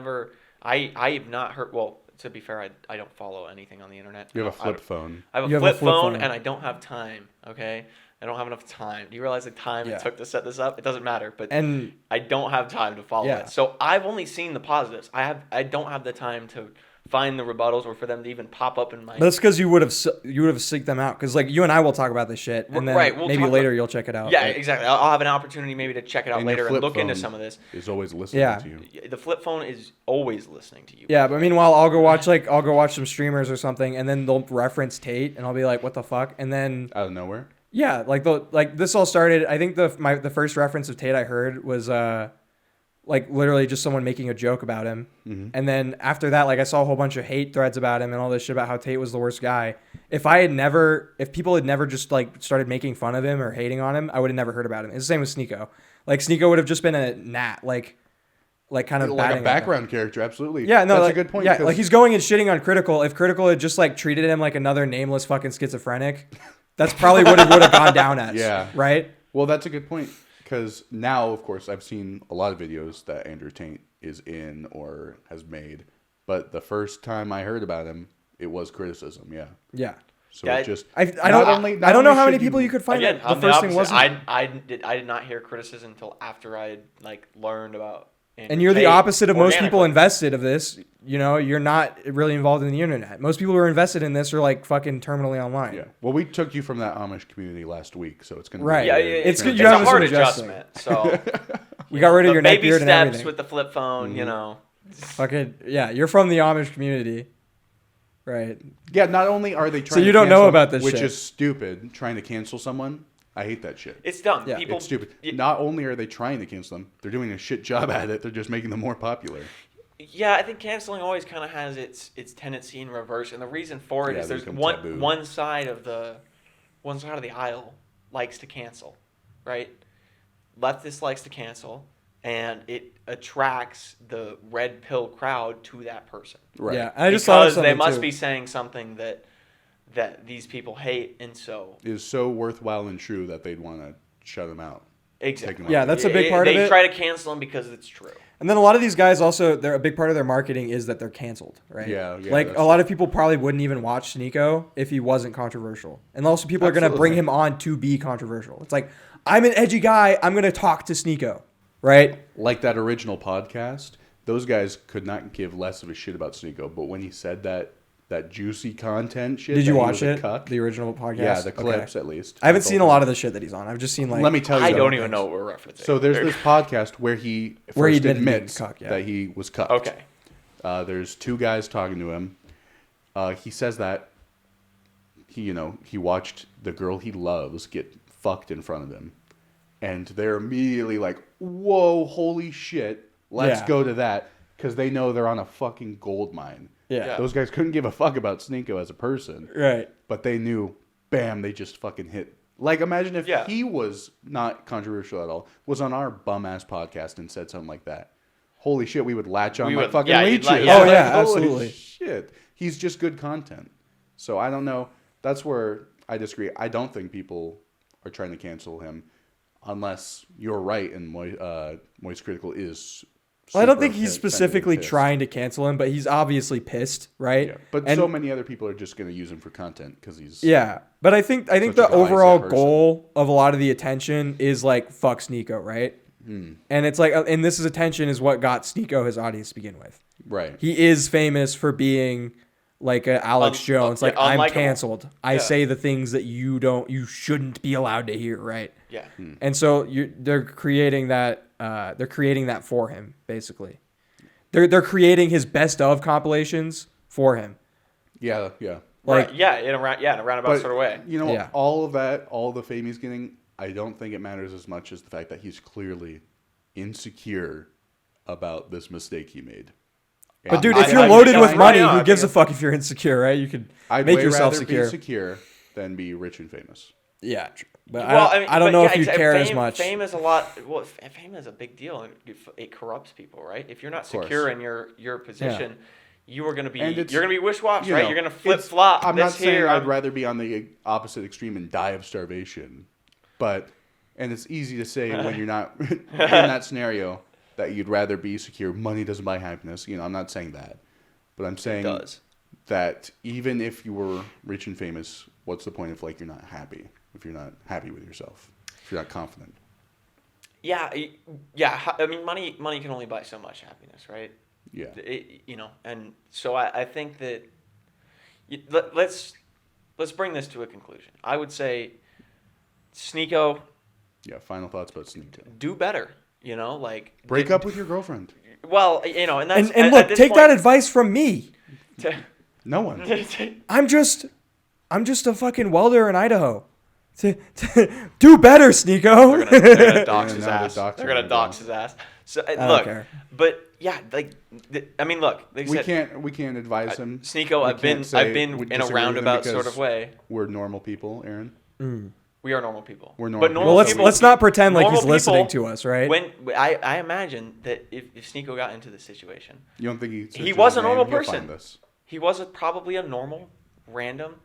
not heard. Well, to be fair, I don't follow anything on the internet. You have a flip phone. I have a flip phone, and I don't have time. Okay, I don't have enough time. Do you realize the time it took to set this up? It doesn't matter, but I don't have time to follow it. So I've only seen the positives. I don't have the time to find the rebuttals or for them to even pop up in my. That's because you would have seeked them out because like you and I will talk about this shit and then maybe later you'll check it out. Yeah, exactly. I'll have an opportunity maybe to check it out later and look into some of this. Is always listening to you. The flip phone is always listening to you. Yeah, but meanwhile I'll go watch some streamers or something and then they'll reference Tate and I'll be like, what the fuck? And then out of nowhere. Yeah, like this all started. I think the first reference of Tate I heard was like literally just someone making a joke about him. Mm-hmm. And then after that, like I saw a whole bunch of hate threads about him and all this shit about how Tate was the worst guy. If people had never just like started making fun of him or hating on him, I would have never heard about him. It's the same with Sneako. Like Sneako would have just been a gnat, like kind of like a background character. Absolutely. Yeah, no, that's a good point. Yeah, like he's going and shitting on Critical. If Critical had just like treated him like another nameless fucking schizophrenic, that's probably what it would have gone down as. Yeah. Right. Well, that's a good point. Because now, of course, I've seen a lot of videos that Andrew Tate is in or has made. But the first time I heard about him, it was criticism, yeah. Yeah. So it just... I don't know how many people you could find. Again, the first thing wasn't... I did not hear criticism until after I like learned about... And you're the opposite of most people invested of this. You're not really involved in the internet. Most people who are invested in this are like fucking terminally online. Yeah. Well, we took you from that Amish community last week, so it's gonna be Yeah. It's good. It's a hard adjustment. So we got rid of your neck beard and everything. Baby steps with the flip phone. Mm-hmm. Fucking yeah. You're from the Amish community, right? Yeah. Not only are they trying, so you don't know about this, which is stupid. Trying to cancel someone. I hate that shit. It's dumb. Yeah. It's stupid. Not only are they trying to cancel them, they're doing a shit job at it. They're just making them more popular. Yeah, I think canceling always kind of has its tendency in reverse, and the reason for it is there's one side of the aisle likes to cancel, right? Leftist likes to cancel, and it attracts the red pill crowd to that person. Right. Yeah, I just thought they must be saying something that these people hate, and so is so worthwhile and true that they'd want to shut them out. Exactly. Yeah, that's a big part of it. They try to cancel them because it's true. And then a lot of these guys also, a big part of their marketing is that they're canceled, right? Yeah. Like a lot of people probably wouldn't even watch Sneako if he wasn't controversial. And also people are going to bring him on to be controversial. It's like, I'm an edgy guy, I'm going to talk to Sneako, right? Like that original podcast, those guys could not give less of a shit about Sneako, but when he said that juicy content shit. Did you watch it? The original podcast? Yeah, the clips at least. I haven't seen a lot of the shit that he's on. I've just seen like... Let me tell you. I don't even know what we're referencing. So there's this podcast where he first admits that he was cucked. Okay. There's two guys talking to him. He says that he watched the girl he loves get fucked in front of him. And they're immediately like, whoa, holy shit. Let's go to that. Because they know they're on a fucking gold mine. Yeah. Those guys couldn't give a fuck about Sneako as a person. Right. But they knew, bam, they just fucking hit. Like, imagine if he was not controversial at all, was on our bum-ass podcast and said something like that. holy shit, we would latch on like fucking leeches. Oh yeah, absolutely. Holy shit. He's just good content. So I don't know. That's where I disagree. I don't think people are trying to cancel him unless you're right and Moist Critical is. Well, I don't think he's specifically trying to cancel him, but he's obviously pissed, right? Yeah. But so many other people are just going to use him for content because he's. Yeah, but I think the overall goal of a lot of the attention is like fuck Sneako, right? And it's like, and this is attention is what got Sneako his audience to begin with. Right. He is famous for being like a Alex Jones, like I'm canceled. I say the things that you shouldn't be allowed to hear, right? Yeah. And so they're creating that. They're creating that for him, basically. They're creating his best of compilations for him. Yeah. Like in a roundabout sort of way. You know, all of that, all the fame he's getting, I don't think it matters as much as the fact that he's clearly insecure about this mistake he made. And but dude, if you're loaded with money, who gives a fuck if you're insecure, right? You could make yourself secure. I'd be secure than be rich and famous. Yeah, but I don't know if you care as much. Fame is a lot. Well, fame is a big deal. It corrupts people, right? If you're not secure in your position, you are going to be wish-wash, right? You're going to flip-flop. I'm not saying I'd rather be on the opposite extreme and die of starvation, and it's easy to say when you're not in that scenario that you'd rather be secure. Money doesn't buy happiness. I'm not saying that, but I'm saying that even if you were rich and famous, what's the point if you're not happy? If you're not happy with yourself, if you're not confident. Yeah. I mean, money can only buy so much happiness, right? Yeah. And so I think that let's bring this to a conclusion. I would say, Sneako. Yeah. Final thoughts about Sneako. Do better. Break up with your girlfriend. Well, and that's and look, take that advice from me. No one. I'm just a fucking welder in Idaho. Do better, Sneako. They're gonna dox his ass. They're gonna dox his ass. So look, but yeah, I mean, look. We can't advise him. Sneako, I've been in a roundabout sort of way. We're normal people, Aaron. We are normal people. We're normal. But normal people, let's not pretend like he's listening to us, right? When I imagine that if Sneako got into this situation, you don't think he was a normal person. He was probably a normal, random,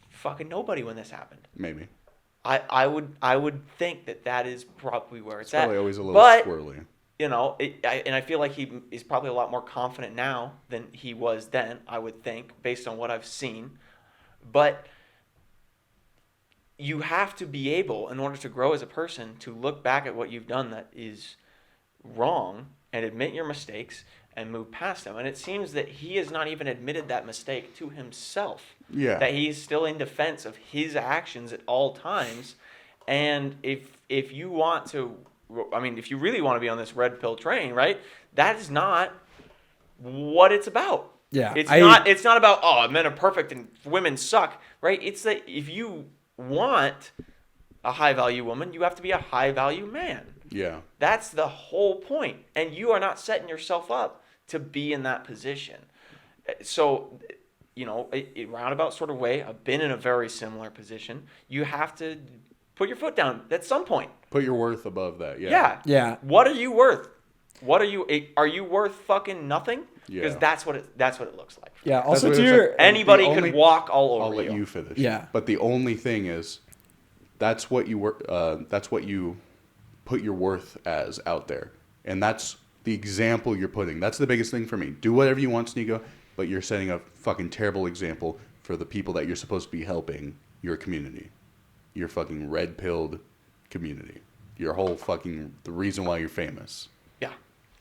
fucking nobody when this happened. Maybe. I would think that is probably where it's at. Probably always a little squirrely. And I feel like he is probably a lot more confident now than he was then, I would think, based on what I've seen. But you have to be able, in order to grow as a person, to look back at what you've done that is wrong and admit your mistakes and move past them. And it seems that he has not even admitted that mistake to himself. Yeah. That he's still in defense of his actions at all times. And if you want to, if you really want to be on this red pill train, right, that is not what it's about. Yeah. It's not about, men are perfect and women suck, right? It's that if you want a high-value woman, you have to be a high-value man. Yeah. That's the whole point. And you are not setting yourself up to be in that position. So, a roundabout sort of way, I've been in a very similar position. You have to put your foot down at some point. Put your worth above that. Yeah. Yeah. What are you worth? Are you worth fucking nothing? Yeah. Because that's what it looks like. Yeah. Also, anybody could walk all over I'll you. let you finish. Yeah. But the only thing is, that's what you put your worth as out there, and that's the example you're putting. That's the biggest thing for me. Do whatever you want, Sneako, but you're setting a fucking terrible example for the people that you're supposed to be helping, your community, your fucking red-pilled community, your whole fucking the reason why you're famous. Yeah.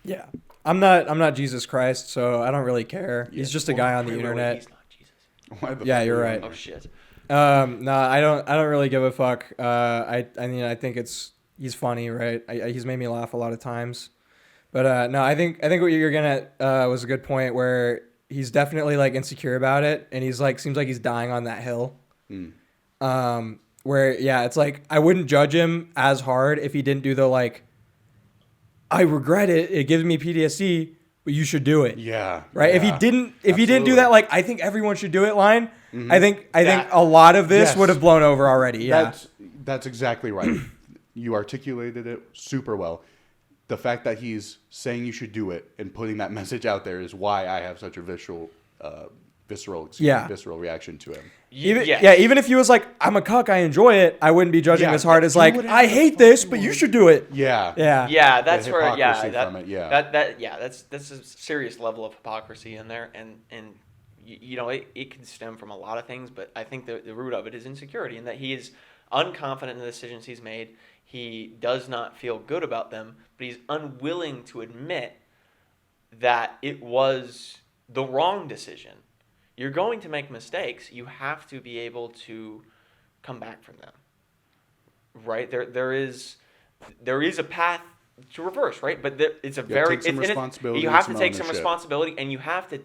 Yeah. I'm not Jesus Christ, so I don't really care. Yeah. He's just a guy on the internet. He's not Jesus. Yeah, you're right. Oh shit. No, I don't really give a fuck. I think he's funny, right? He's made me laugh a lot of times. But no, I think what you're getting at was a good point where he's definitely like insecure about it, and he's like seems like he's dying on that hill. Where it's like I wouldn't judge him as hard if he didn't do the like, I regret it. It gives me PTSD, but you should do it. Yeah. Right. Yeah, if he didn't do that, like I think everyone should do it line. Mm-hmm. I think a lot of this would have blown over already. Yeah. That's exactly right. You articulated it super well. the fact that he's saying you should do it and putting that message out there is why I have such a visceral reaction to him. Even if he was like, I'm a cuck, I enjoy it, I wouldn't be judging as hard as like, I hate this, but you should do it. Yeah, that's where that's a serious level of hypocrisy in there, and you know, it can stem from a lot of things, but I think the root of it is insecurity, and that he is unconfident in the decisions he's made. He does not feel good about them, but he's unwilling to admit that it was the wrong decision. You're going to make mistakes. You have to be able to come back from them, right? There is a path to reverse, right? But it's a very responsibility. You have to take some responsibility, and you have to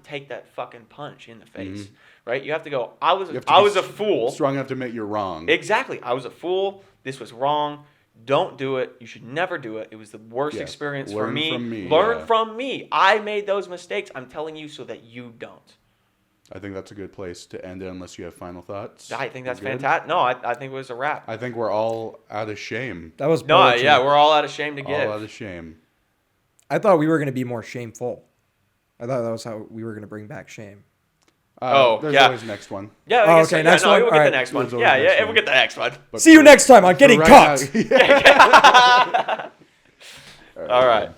take that fucking punch in the face, right? You have to go, I was a fool. Strong enough to admit you're wrong. Exactly. I was a fool. This was wrong. Don't do it. You should never do it. It was the worst experience for me. Learn from me. I made those mistakes. I'm telling you so that you don't. I think that's a good place to end it unless you have final thoughts. I think that's fantastic. No, I think it was a wrap. I think we're all out of shame. That was poetry. We're all out of shame to give. All out of shame. I thought we were going to be more shameful. I thought that was how we were going to bring back shame. There's always next one. Yeah. Okay. Next one. We'll get the next one. We'll get the next one. See you next time on Getting Cucked. All right.